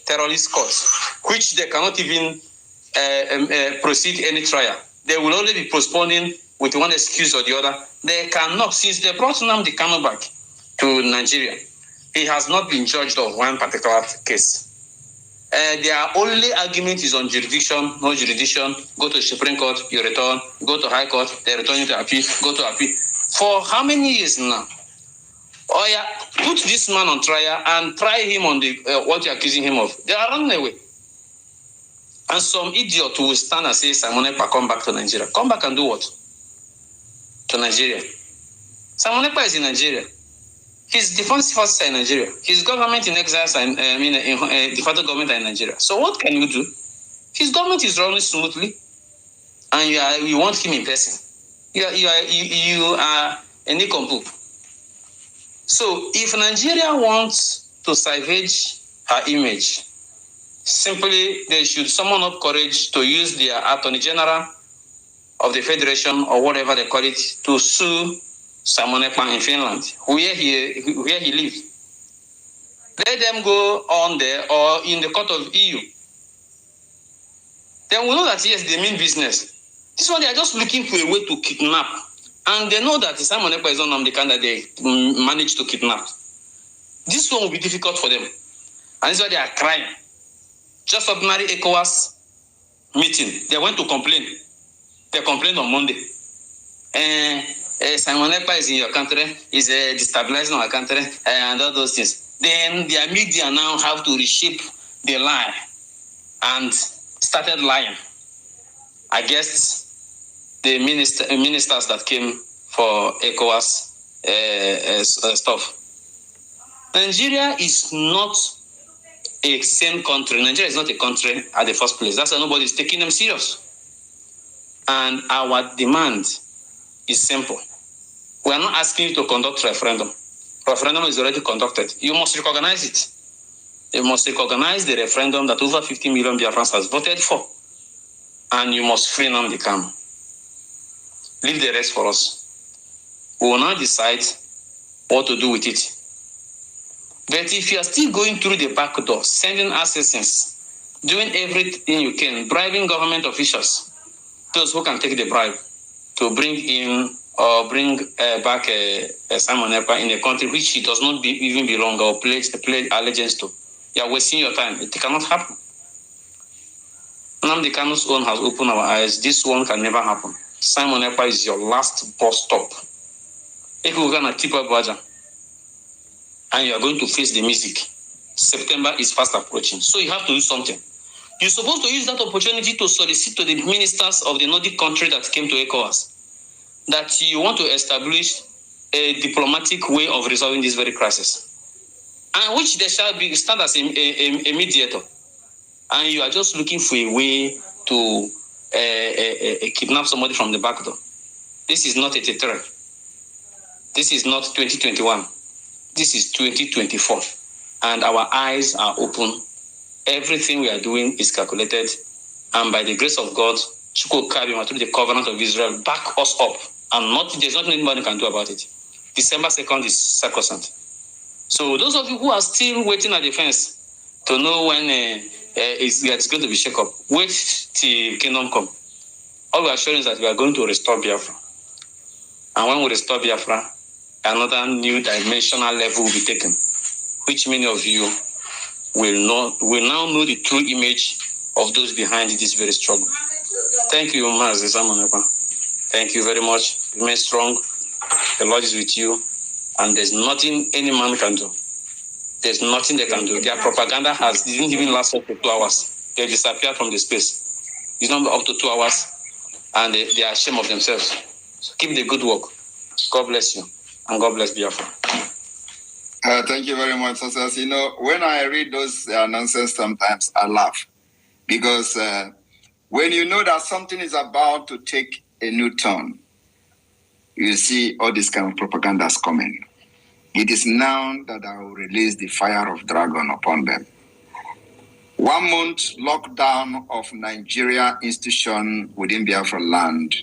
terrorist courts, which they cannot even proceed any trial. They will only be postponing with one excuse or the other. They cannot, since they brought Nnamdi Kanu back to Nigeria, he has not been judged of one particular case. Their only argument is on jurisdiction, no jurisdiction. Go to Supreme Court, you return. Go to High Court, they return you to appeal. Go to appeal. For how many years now? Oh yeah, put this man on trial and try him on the what you're accusing him of. They are running away. And some idiot will stand and say, Simon Ekpa, come back to Nigeria. Come back and do what? To Nigeria. Simon Ekpa is in Nigeria. His defense forces are in Nigeria. His government in exile, de facto government are in Nigeria. So what can you do? His government is running smoothly, and you want him in person. You are a nincompoop. So if Nigeria wants to salvage her image, simply they should summon up courage to use their Attorney General of the Federation or whatever they call it to sue Simon Ekpa in Finland, where he lives. Let them go on there or in the court of EU. Then we know that yes, they mean business. This one they are just looking for a way to kidnap, and they know that Simon Ekpa is not the kind that they managed to kidnap. This one will be difficult for them, and that's why they are crying. Just ordinary ECOWAS meeting, they went to complain. They complained on Monday. Simon Ekpa is in your country, is destabilizing our country, and all those things. Then their media now have to reshape the lie and started lying against the ministers that came for ECOWAS stuff. Nigeria is not a same country. Nigeria is not a country at the first place. That's why nobody is taking them serious. And our demand is simple. We are not asking you to conduct referendum. Referendum is already conducted. You must recognize it. You must recognize the referendum that over 50 million Biafrans has voted for. And you must free Nnamdi Kanu. Leave the rest for us. We will now decide what to do with it. But if you are still going through the back door, sending assassins, doing everything you can, bribing government officials, those who can take the bribe to bring in or bring back Simon Ekpa in a country which he does not even belong or pledge allegiance to, you are wasting your time. It cannot happen. Nnamdi Kanu's own has opened our eyes. This one can never happen. Simon Ekpa is your last bus stop. If you can tip up Baja, and you are going to face the music, September is fast approaching. So you have to do something. You're supposed to use that opportunity to solicit to the ministers of the Nordic country that came to ECOWAS that you want to establish a diplomatic way of resolving this very crisis, and which they shall be stand as a mediator. And you are just looking for a way to kidnap somebody from the back door. This is not a terror. This is not 2021. This is 2024. And our eyes are open. Everything we are doing is calculated. And by the grace of God, Chukwu Kabima, through the covenant of Israel, back us up. And there's nothing anybody can do about it. December 2nd is sacrosanct. So those of you who are still waiting at the fence to know when it's going to be shaken up, wait till kingdom come. All we are showing is that we are going to restore Biafra. And when we restore Biafra, another new dimensional level will be taken, which many of you will now know the true image of those behind this very struggle. Thank you, Master Simon Ekpa. Thank you very much. Remain strong. The Lord is with you. And there's nothing any man can do. There's nothing they can do. Their propaganda didn't even last up to 2 hours. They disappeared from the space. It's not up to 2 hours. And they are ashamed of themselves. So keep the good work. God bless you. And God bless Biafra. Thank you very much, Sasas. You know, when I read those nonsense, sometimes I laugh. Because when you know that something is about to take a new turn, you see all this kind of propaganda is coming. It is now that I will release the fire of dragon upon them. 1 month lockdown of Nigeria institution within Biafra land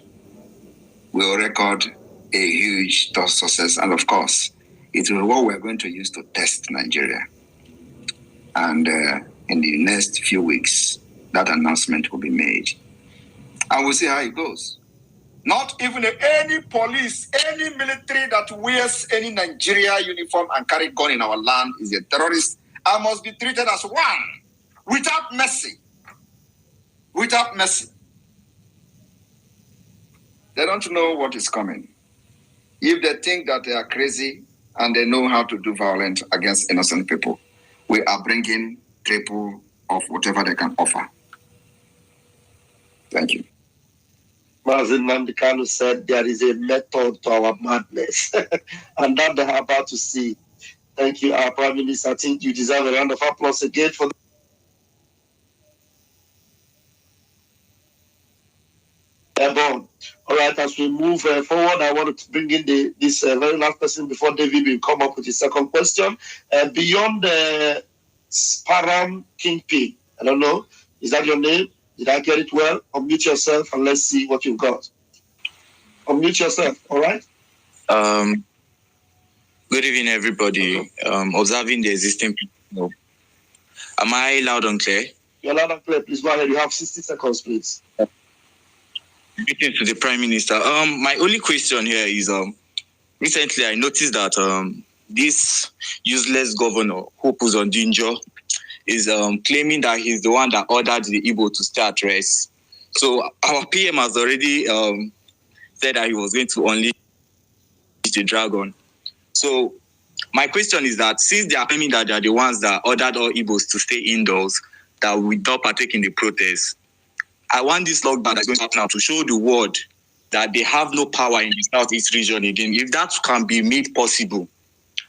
will record a huge success. And of course, it will be what we're going to use to test Nigeria. And in the next few weeks, that announcement will be made. And we'll see how it goes. Not even any police, any military that wears any Nigeria uniform and carry gun in our land is a terrorist and must be treated as one, without mercy. Without mercy. They don't know what is coming. If they think that they are crazy and they know how to do violence against innocent people, we are bringing triple of whatever they can offer. Thank you. Mazin Nandikanu said there is a method to our madness, and that they are about to see. Thank you, our Prime Minister. I think you deserve a round of applause again for the All right, as we move forward, I wanted to bring in this very last person before David will come up with his second question. Beyond the Sparam Kingpin, I don't know, is that your name? Did I get it well? Unmute yourself and let's see what you've got. Unmute yourself, all right? Good evening, everybody. Observing the existing people. Am I loud and clear? You're loud and clear. Please go ahead. You have 60 seconds, please. Greetings to the Prime Minister. My only question here is, recently I noticed that this useless governor, Hope Uzodinma, is claiming that he's the one that ordered the Igbo to stay at rest. So our PM has already said that he was going to unleash the dragon. So my question is that since they are claiming that they are the ones that ordered all Igbos to stay indoors, that we don't partake in the protests, I want this lockdown that's going to happen now to show the world that they have no power in the Southeast region again. If that can be made possible,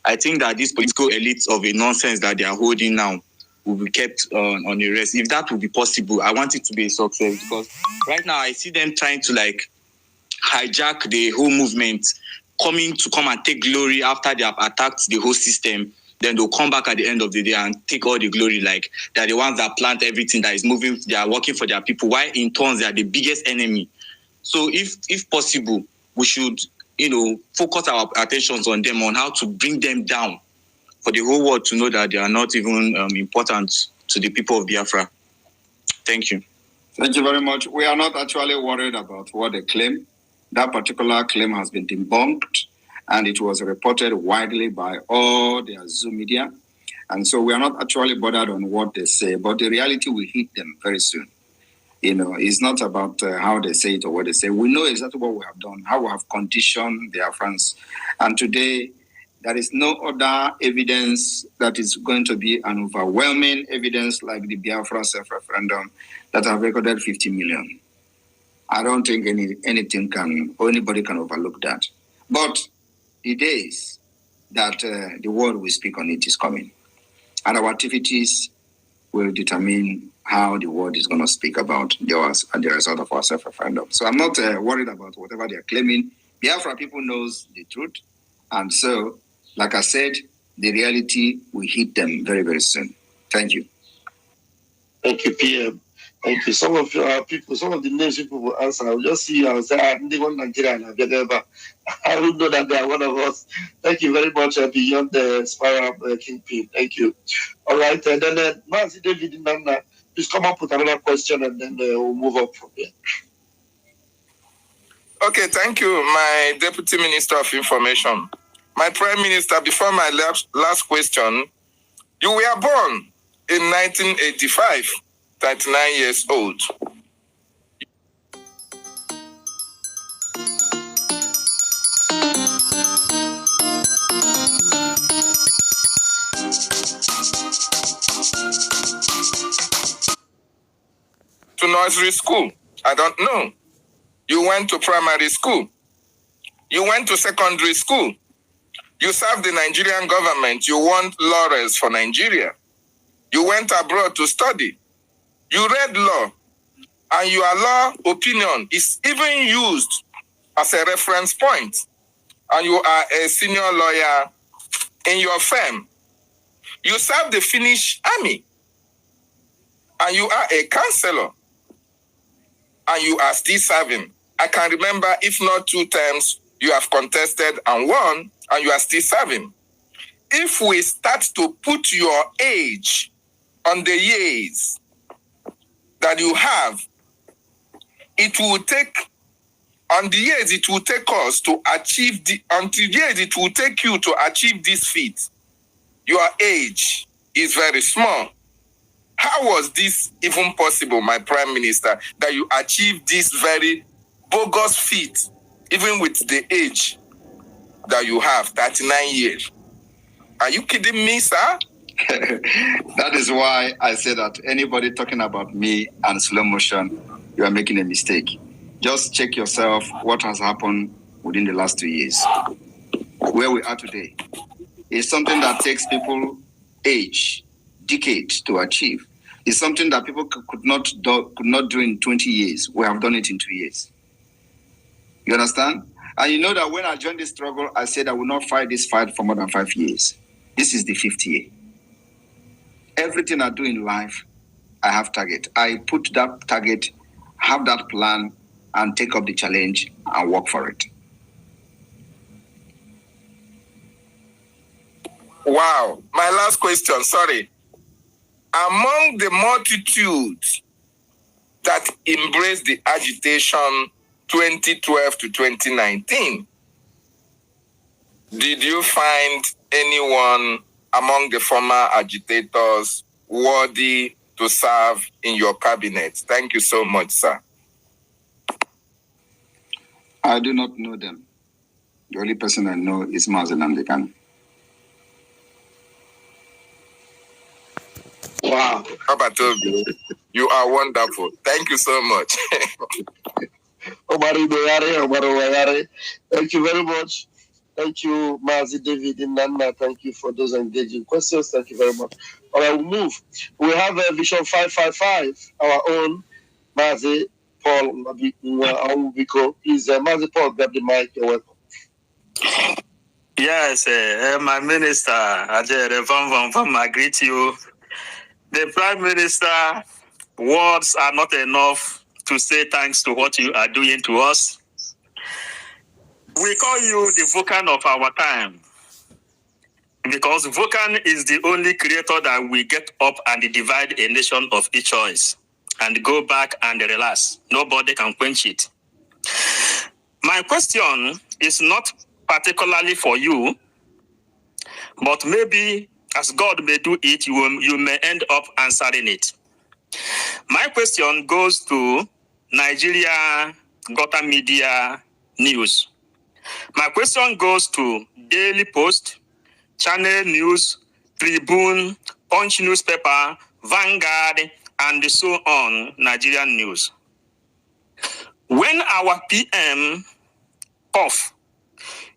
I think that these political elites of a nonsense that they are holding now will be kept on a rest. If that will be possible, I want it to be a success, because right now I see them trying to hijack the whole movement, coming to come and take glory after they have attacked the whole system. Then they'll come back at the end of the day and take all the glory, like they're the ones that plant everything that is moving, they are working for their people, while in turn they are the biggest enemy. So if possible, we should, focus our attentions on them, on how to bring them down, for the whole world to know that they are not even important to the people of Biafra. Thank you. Thank you very much. We are not actually worried about what they claim. That particular claim has been debunked, and it was reported widely by all their Zoom media. And so we are not actually bothered on what they say, but the reality will hit them very soon. It's not about how they say it or what they say. We know exactly what we have done, how we have conditioned their friends. And today, there is no other evidence that is going to be an overwhelming evidence like the Biafra self-referendum that have recorded 50 million. I don't think anything can, or anybody can overlook that. But the days that the world will speak on it is coming. And our activities will determine how the world is going to speak about the result of our self-referendum. So I'm not worried about whatever they're claiming. Biafra people knows the truth. And so, like I said, the reality will hit them very, very soon. Thank you. Thank you, PM. Thank you. Some of people, some of the names people will answer. I'll just see you and say, they want Nigeria and I will know that they are one of us. Thank you very much, Beyond the Spiral Kingpin. Thank you. All right. And then, Mazi David Nana, please come up with another question and then we'll move up from there. Okay, thank you, my Deputy Minister of Information. My Prime Minister, before my last question, you were born in 1985, 39 years old. To nursery school, I don't know. You went to primary school. You went to secondary school. You served the Nigerian government. You won laurels for Nigeria. You went abroad to study. You read law. And your law opinion is even used as a reference point. And you are a senior lawyer in your firm. You serve the Finnish army, and you are a counselor, and you are still serving. I can remember, if not 2 times, you have contested and won, and you are still serving. If we start to put your age on the years that you have, it will take us to achieve it will take you to achieve this feat. Your age is very small. How was this even possible, my Prime Minister, that you achieved this very bogus feat, even with the age that you have, 39 years? Are you kidding me, sir? That is why I say that anybody talking about me and slow motion, you are making a mistake. Just check yourself what has happened within the last 2 years. Where we are today is something that takes people age, decades to achieve. It's something that people could not do in 20 years. We have done it in 2 years. You understand? And you know that when I joined this struggle, I said I will not fight this fight for more than 5 years. This is the 5th year. Everything I do in life, I have target. I put that target, have that plan, and take up the challenge and work for it. Wow. My last question, sorry. Among the multitudes that embraced the agitation 2012 to 2019, did you find anyone among the former agitators worthy to serve in your cabinet? Thank you so much, sir. I do not know them. The only person I know is Mazen Amdekan. Wow. Abatobi, you are wonderful. Thank you so much. Thank you very much. Thank you, Mazi David and Nana. Thank you for those engaging questions. Thank you very much. All right, we'll move. We have a Vision 555, our own Mazi Paul Mbiko. Please, Mazi Paul, grab the mic. You're welcome. Yes, my minister, Ajay Van, I greet you. The Prime Minister, words are not enough to say thanks to what you are doing to us. We call you the Vulcan of our time, because Vulcan is the only creator that will get up and divide a nation of each choice and go back and relax. Nobody can quench it. My question is not particularly for you, but maybe as God may do it, you may end up answering it. My question goes to Nigeria Gota Media News. My question goes to Daily Post, Channel News, Tribune, Punch Newspaper, Vanguard, and so on, Nigerian News. When our PM off,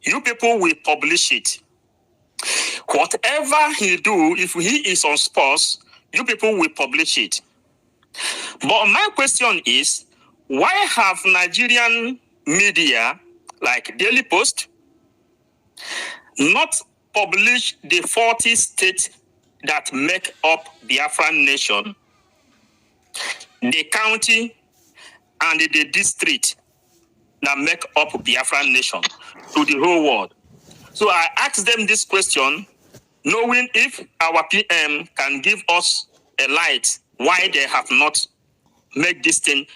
you people will publish it. Whatever he do, if he is on sports, you people will publish it. But my question is, why have Nigerian media like Daily Post not published the 40 states that make up Biafran nation, the county and the district that make up Biafran nation to the whole world? So I asked them this question, knowing if our PM can give us a light why they have not made this thing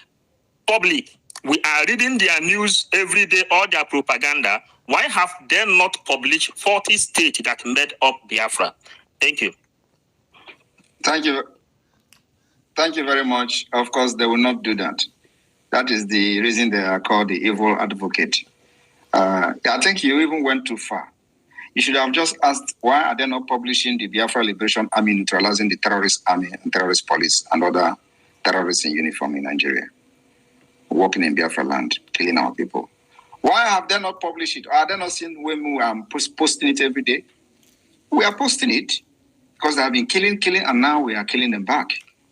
public. We are reading their news every day, all their propaganda. Why have they not published 40 states that made up Biafra? Thank you. Thank you. Thank you very much. Of course, they will not do that. That is the reason they are called the evil advocate. I think you even went too far. You should have just asked, why are they not publishing the Biafra Liberation Army neutralizing the terrorist army and terrorist police and other terrorists in uniform in Nigeria, working in Biafra land, killing our people? Why have they not published it? Are they not seeing when we are posting it every day? We are posting it because they have been killing, and now we are killing them back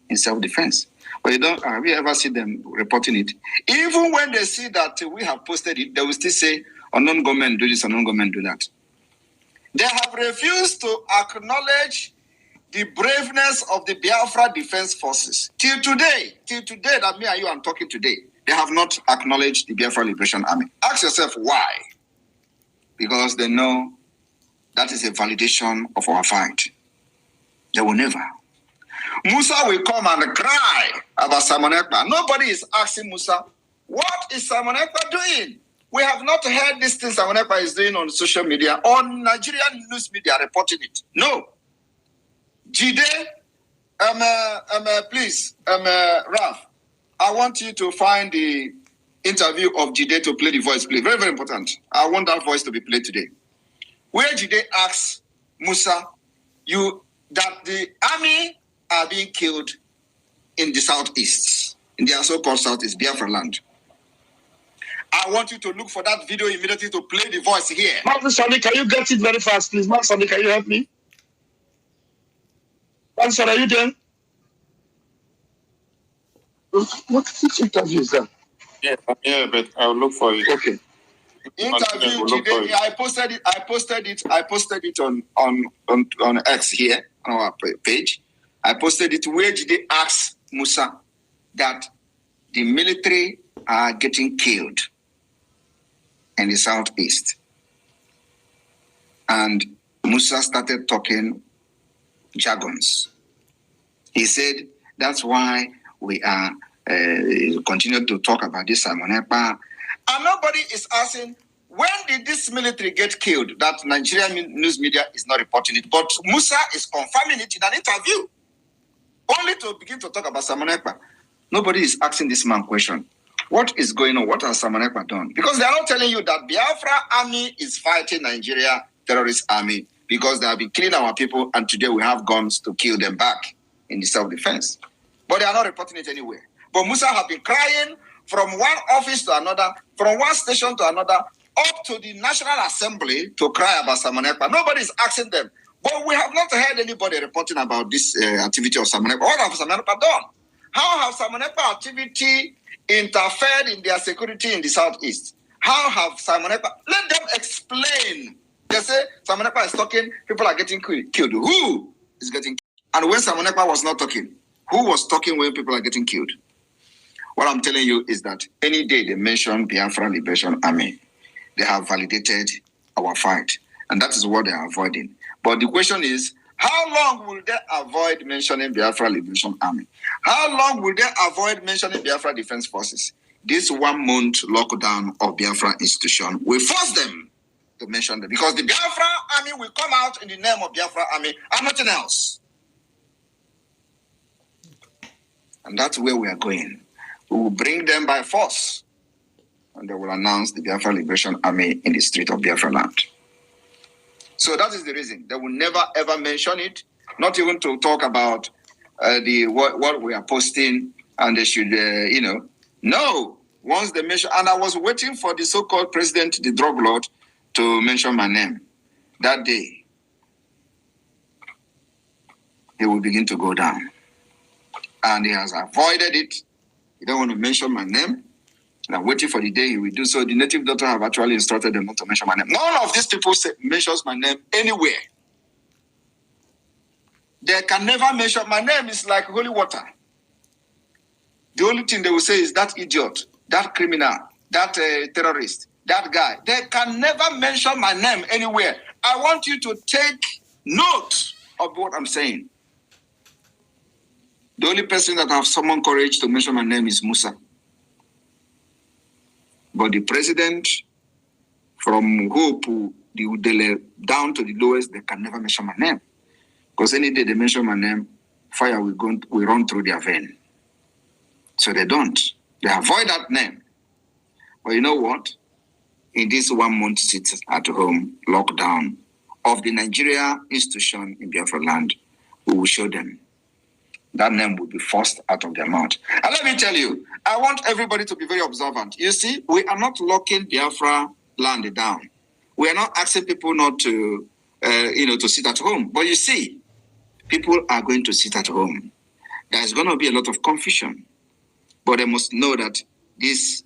in self-defense. But have you ever seen them reporting it? Even when they see that we have posted it, they will still say, unknown government do this, unknown government do that. They have refused to acknowledge the braveness of the Biafra Defense Forces. Till today, that me and you are talking today, they have not acknowledged the Biafra Liberation Army. Ask yourself why. Because they know that is a validation of our fight. They will never. Musa will come and cry about Simon Ekpa. Nobody is asking Musa, what is Simon Ekpa doing? We have not heard this thing Simon Ekpa is doing on social media, on Nigerian news media reporting it. No. Jide, please, Ralph, I want you to find the interview of Jide to play the voice, please. Very, very important. I want that voice to be played today. Where Jide asks Musa, that the army are being killed in the southeast, in their so-called southeast, Biafra land. I want you to look for that video immediately to play the voice here. Martin Sonny, can you get it very fast, please? Martin Sonny, can you help me? Martin Sonny, are you there? Which interview is that? Yeah, but I'll look for it. Okay. Interview today. I posted it on X here on our page. I posted it where they asked Musa that the military are getting killed in the southeast. And Musa started talking jargons. He said, that's why we are continue to talk about this Simon Ekpa. And nobody is asking, when did this military get killed? That Nigerian news media is not reporting it. But Musa is confirming it in an interview. Only to begin to talk about Simon Ekpa. Nobody is asking this man question. What is going on? What has Simon Ekpa done? Because they are not telling you that Biafra army is fighting Nigeria terrorist army because they have been killing our people and today we have guns to kill them back in the self-defense. But they are not reporting it anywhere. But Musa have been crying from one office to another, from one station to another, up to the National Assembly to cry about Simon Ekpa. Nobody is asking them. But we have not heard anybody reporting about this activity of Simon Ekpa. What have Simon Ekpa done? How have Simon Ekpa activity interfered in their security in the southeast? How have Simon Ekpa... Let them explain. They say Simon Ekpa is talking, people are getting killed. Who is getting killed? And when Simon Ekpa was not talking, who was talking when people are getting killed? What I'm telling you is that any day they mention Biafra Liberation Army, they have validated our fight. And that is what they are avoiding. But the question is, how long will they avoid mentioning Biafra Liberation Army? How long will they avoid mentioning Biafra Defense Forces? This 1 month lockdown of Biafra institution will force them to mention them. Because the Biafra Army will come out in the name of Biafra Army and nothing else. And that's where we are going. We will bring them by force. And they will announce the Biafra Liberation Army in the street of Biafra land. So that is the reason. They will never ever mention it, not even to talk about what we are posting and they should, No. Once they mention, and I was waiting for the so-called president, the drug lord, to mention my name. That day, he will begin to go down. And he has avoided it. He don't want to mention my name. And I'm waiting for the day he will do so. The native doctor have actually instructed them not to mention my name. None of these people mentions my name anywhere. They can never mention my name. Is like holy water. The only thing they will say is that idiot, that criminal, that terrorist, that guy. They can never mention my name anywhere. I want you to take note of what I'm saying. The only person that have summoned courage to mention my name is Musa. But the president, from Hope down to the lowest, they can never mention my name. Because any day they mention my name, fire will run through their vein. So they don't. They avoid that name. But you know what? In this 1 month sit at home lockdown of the Nigeria institution in Biafra land, we will show them. That name will be forced out of their mouth. And let me tell you, I want everybody to be very observant. You see, we are not locking Biafra land down. We are not asking people not to, to sit at home. But you see, people are going to sit at home. There's going to be a lot of confusion. But they must know that this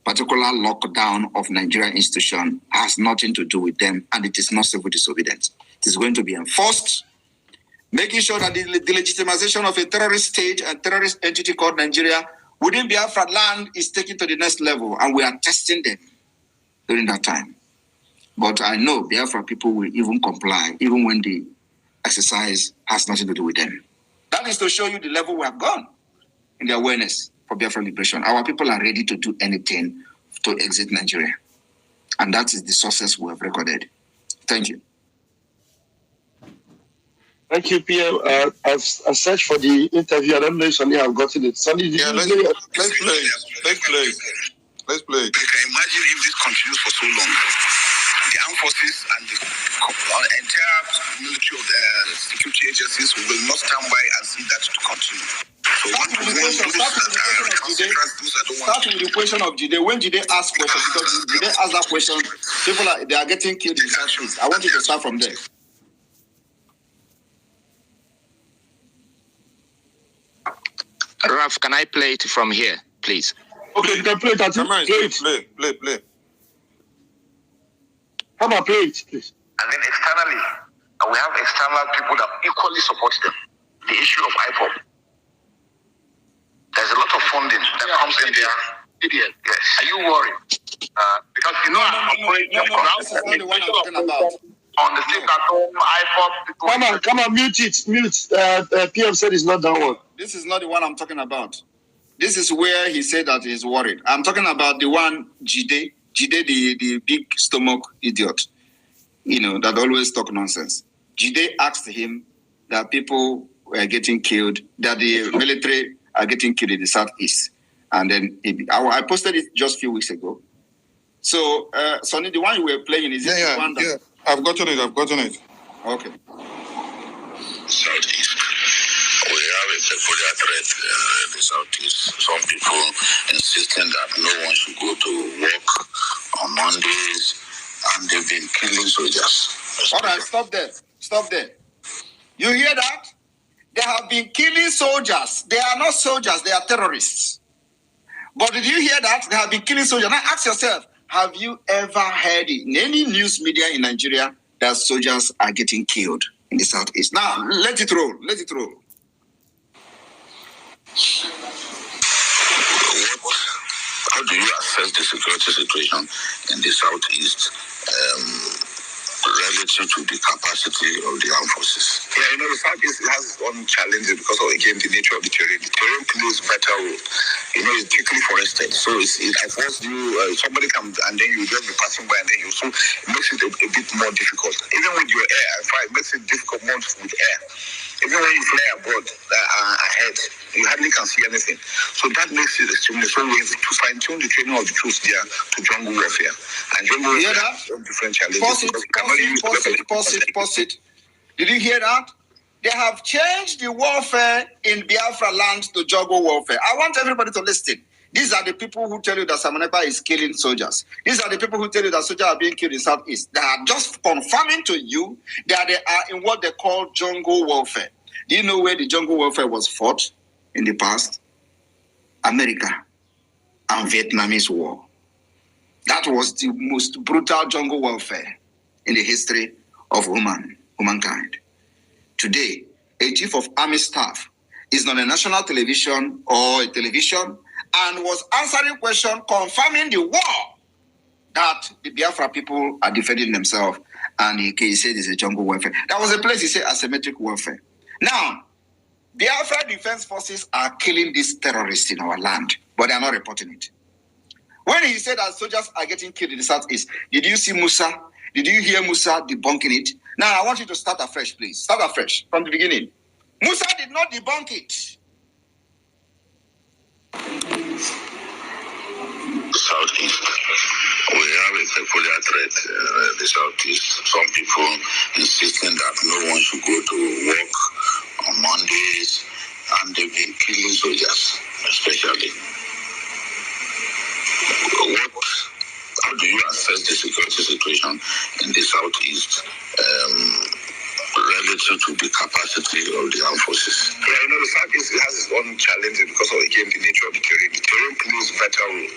particular lockdown of Nigerian institution has nothing to do with them, and it is not civil disobedience. It is going to be enforced, making sure that the legitimization of a terrorist state and terrorist entity called Nigeria within Biafra land is taken to the next level, and we are testing them during that time. But I know Biafra people will even comply, even when the exercise has nothing to do with them. That is to show you the level we have gone in the awareness for Biafra liberation. Our people are ready to do anything to exit Nigeria. And that is the success we have recorded. Thank you. Thank you, PM. I've searched for the interview. I don't know if Sonny have gotten it. Sonny, did you let's play it? Let's play. You can imagine if this continues for so long. The armed forces and the entire military of the security agencies will not stand by and see that to continue. So Start with the question of Jide. When Jide asked question, because Jide asked that question, people are getting killed in Southeast. I want you to start from there. Raf, can I play it from here, please? Okay, you can play it. Come on, play. Come on, play it, please. And then externally, we have external people that equally support them. The issue of IPOP. There's a lot of funding that comes in there. Yes. Are you worried? Because you know this is not the one I'm talking about. On the state that IPOP. Come on, mute it. PM said it's not that one. This is not the one I'm talking about. This is where he said that he's worried. I'm talking about the one Jide, the big stomach idiot, that always talk nonsense. Jide asked him that people were getting killed, that the military are getting killed in the Southeast. And then I posted it just a few weeks ago. So, Sonny, the one you were playing, is it the one that... Yeah, I've gotten it. Okay. Southeast. We have a peculiar threat in the Southeast. Some people insisting that no one should go to work on Mondays, and they've been killing soldiers. All right, stop there. You hear that? They have been killing soldiers. They are not soldiers, they are terrorists. But did you hear that? They have been killing soldiers. Now ask yourself, have you ever heard in any news media in Nigeria that soldiers are getting killed in the Southeast? Now, let it roll. How do you assess the security situation in the Southeast relative to the capacity of the armed forces? Yeah, the Southeast has its own challenges because of, again, the nature of the terrain. The terrain plays better role. It's thickly forested. So at first somebody comes and then you just be passing by and then it makes it a bit more difficult. Even with your air, it makes it difficult more with air. Even when you fly abroad ahead, you hardly can see anything. So that makes it extremely so we have to fine-tune the training of the troops there to jungle warfare. And jungle warfare has different challenges. Pause it. Did you hear that? They have changed the warfare in Biafra land to jungle warfare. I want everybody to listen. These are the people who tell you that Samanekpa is killing soldiers. These are the people who tell you that soldiers are being killed in Southeast. They are just confirming to you that they are in what they call jungle warfare. Do you know where the jungle warfare was fought in the past? America and Vietnamese War. That was the most brutal jungle warfare in the history of humankind. Today, a chief of army staff is on a national television or a television and was answering questions confirming the war that the Biafra people are defending themselves, and he said it's a jungle warfare. That was a place he said asymmetric warfare. Now, Biafra Defense Forces are killing these terrorists in our land, but they are not reporting it. When he said that soldiers are getting killed in the Southeast, did you see Musa? Did you hear Musa debunking it? Now, I want you to start afresh, please. Start afresh from the beginning. Musa did not debunk it. Southeast. We have a peculiar threat in the Southeast. Some people insisting that no one should go to work on Mondays, and they've been killing soldiers, especially. How do you assess the security situation in the Southeast little to the capacity of the armed forces. Yeah, the fact is it has its own challenges because of, again, the nature of the terrain. The terrain plays a vital role.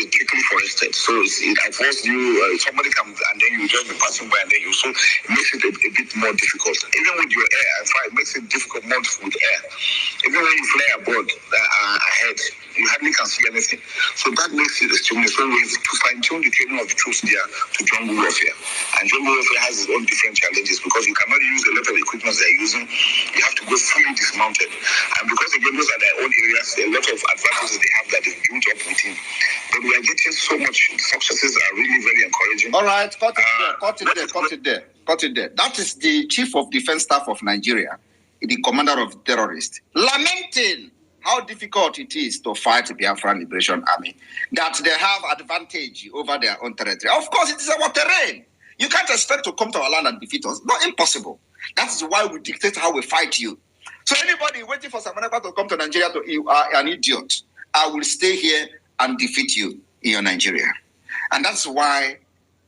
It's quickly forested. So at first somebody comes and then you just be passing by and then so it makes it a bit more difficult. Even with your air, in fact, it makes it more difficult with air. Even when you fly abroad ahead, you hardly can see anything. So that makes it extremely so we have to fine-tune the training of the troops there to jungle warfare. And jungle warfare has its own different challenges because you cannot use a lot of equipment they're using. You have to go fully dismounted. And because again, those are their own areas, a lot of advantages they have that they've built up within. But we are getting so much successes are really very encouraging. All right, cut it there. That is the Chief of Defense Staff of Nigeria, the commander of terrorists, lamenting how difficult it is to fight the Biafran Liberation Army, that they have advantage over their own territory. Of course, it is our terrain. You can't expect to come to our land and defeat us. Not impossible. That is why we dictate how we fight you. So anybody waiting for Samanaka to come to Nigeria, you are an idiot. I will stay here and defeat you in your Nigeria. And that's why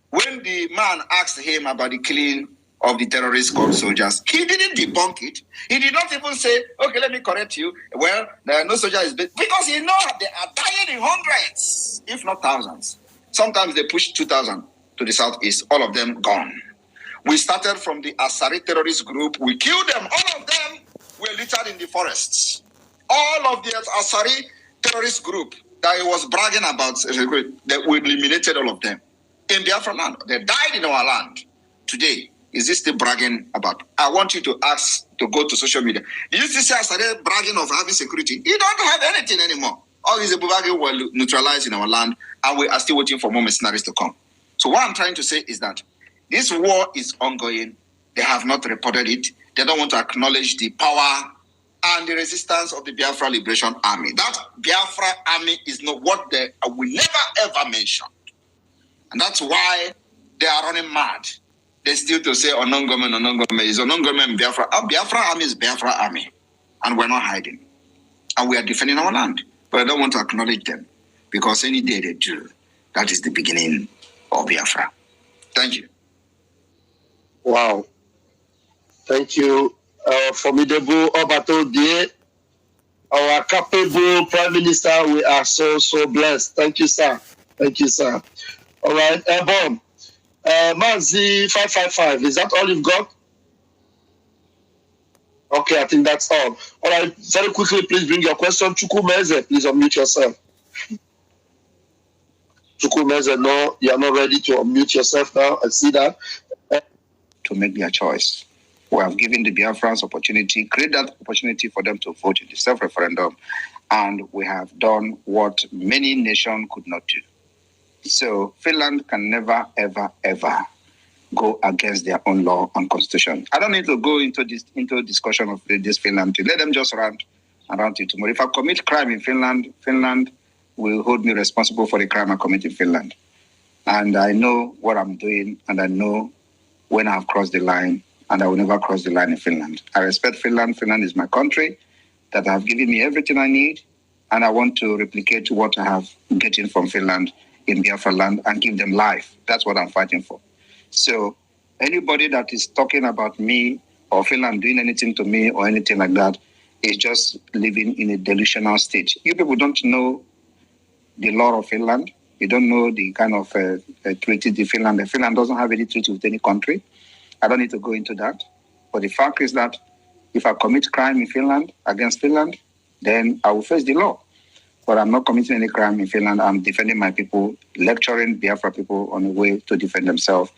when the man asked him about the killing of the terrorist called soldiers, he didn't debunk it. He did not even say, okay, let me correct you. Well, no soldier is dead. Because he knows they are dying in hundreds, if not thousands. Sometimes they push 2,000 to the southeast, all of them gone. We started from the Asari terrorist group. We killed them. All of them were littered in the forests. All of the Asari terrorist group that he was bragging about, that we eliminated all of them in Biafra land. They died in our land. Today, is this still bragging about? I want you to ask to go to social media. You used to say I started bragging of having security. You don't have anything anymore. All these bragging were neutralized in our land, and we are still waiting for more mercenaries to come. So what I'm trying to say is that this war is ongoing. They have not reported it. They don't want to acknowledge the power and the resistance of the Biafra Liberation Army. That Biafra Army is not what they will never ever mention. And that's why they are running mad. They still to say Onongome is Onongome Biafra. Our Biafra Army is Biafra Army. And we're not hiding. And we are defending our land. But I don't want to acknowledge them. Because any day they do, that is the beginning of Biafra. Thank you. Wow. Thank you. Formidable Obato, our capable Prime Minister. We are so blessed. Thank you, sir. Thank you, sir. All right, Airborne. Manzi 555, is that all you've got? Okay, I think that's all. All right, very quickly, please bring your question. Chukwumeze, please unmute yourself. Chukwumeze, no, you are not ready to unmute yourself now. I see that. To make their choice. We have given the Biafrans opportunity, create that opportunity for them to vote in the self-referendum, and we have done what many nations could not do. So Finland can never, ever, ever go against their own law and constitution. I don't need to go into discussion of this Finland. Let them just rant it tomorrow. If I commit crime in Finland, Finland will hold me responsible for the crime I commit in Finland. And I know what I'm doing, and I know when I have crossed the line, and I will never cross the line in Finland. I respect Finland. Finland is my country that have given me everything I need, and I want to replicate what I have getting from Finland in Biafra land and give them life. That's what I'm fighting for. So anybody that is talking about me or Finland doing anything to me or anything like that is just living in a delusional state. You people don't know the law of Finland. You don't know the kind of treaty the Finland. Finland doesn't have any treaty with any country. I don't need to go into that. But the fact is that if I commit crime in Finland, against Finland, then I will face the law. But I'm not committing any crime in Finland. I'm defending my people, lecturing Biafra people on a way to defend themselves.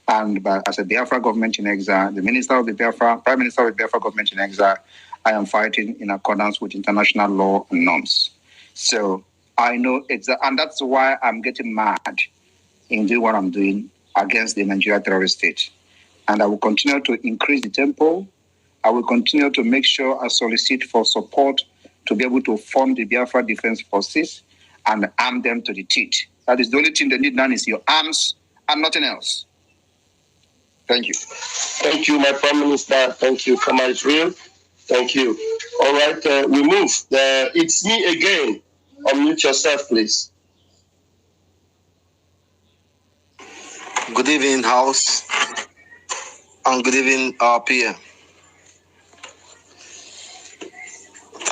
And as a Biafra government in exile, the minister of the Biafra, Prime Minister of the Biafra government in exile, I am fighting in accordance with international law and norms. So I know and that's why I'm getting mad in doing what I'm doing against the Nigeria terrorist state. And I will continue to increase the tempo. I will continue to make sure I solicit for support to be able to fund the Biafra Defense Forces and arm them to the teeth. That is the only thing they need now is your arms and nothing else. Thank you. Thank you, my Prime Minister. Thank you, Kama Israel. Thank you. All right, we move. It's me again. Unmute yourself, please. Good evening, House, and good evening, our PM.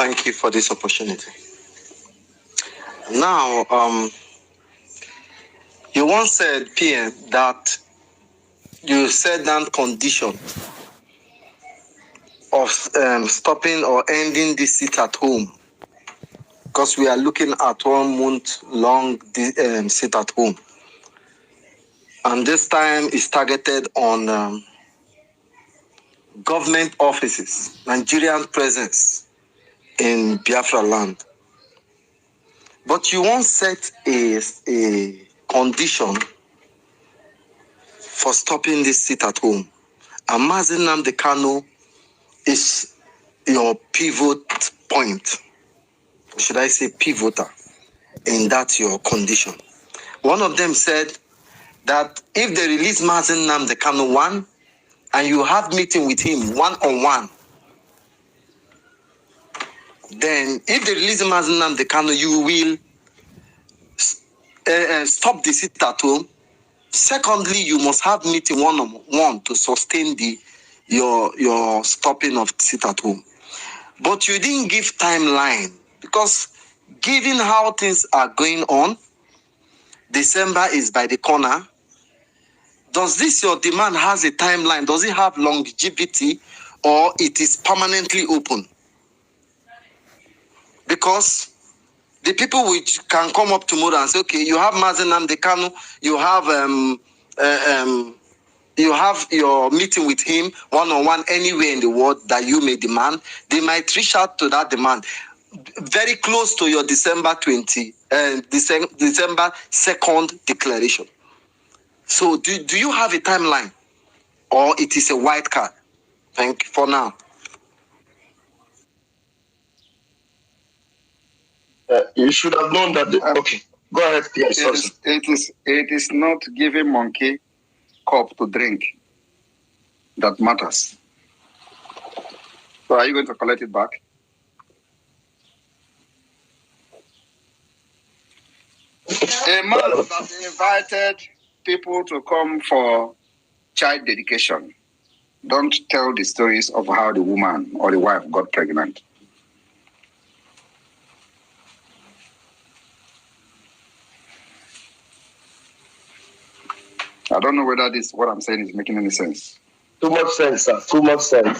thank you for this opportunity. Now, you once said, PM, that you set down condition of stopping or ending this sit at home, because we are looking at 1 month long sit at home. And this time is targeted on government offices, Nigerian presence in Biafra land. But you won't set a condition for stopping this sit at home. And Mazi Nnamdi Kanu is your pivot point. Should I say pivoter in that your condition? One of them said that if they release Mazi Nnamdi Kanu 1 and you have meeting with him one-on-one, then if they release Mazi Nnamdi Kanu, you will stop the sit at home. Secondly, you must have meeting one-on-one to sustain your stopping of sit at home. But you didn't give timeline, because given how things are going on, December is by the corner. Does this your demand has a timeline? Does it have longevity, or it is permanently open? Because the people which can come up tomorrow and say, okay, you have Mazi Nnamdi Kanu, you have your meeting with him one-on-one anywhere in the world that you may demand. They might reach out to that demand very close to your December 2nd declaration. So do you have a timeline, or it is a white card? Thank you for now. You should have known that. Okay, go ahead. Yes, it is not giving monkey cup to drink that matters. So are you going to collect it back? A man that invited people to come for child dedication, don't tell the stories of how the woman or the wife got pregnant. I don't know whether this what I'm saying is making any sense. Too much sense, sir. Too much sense.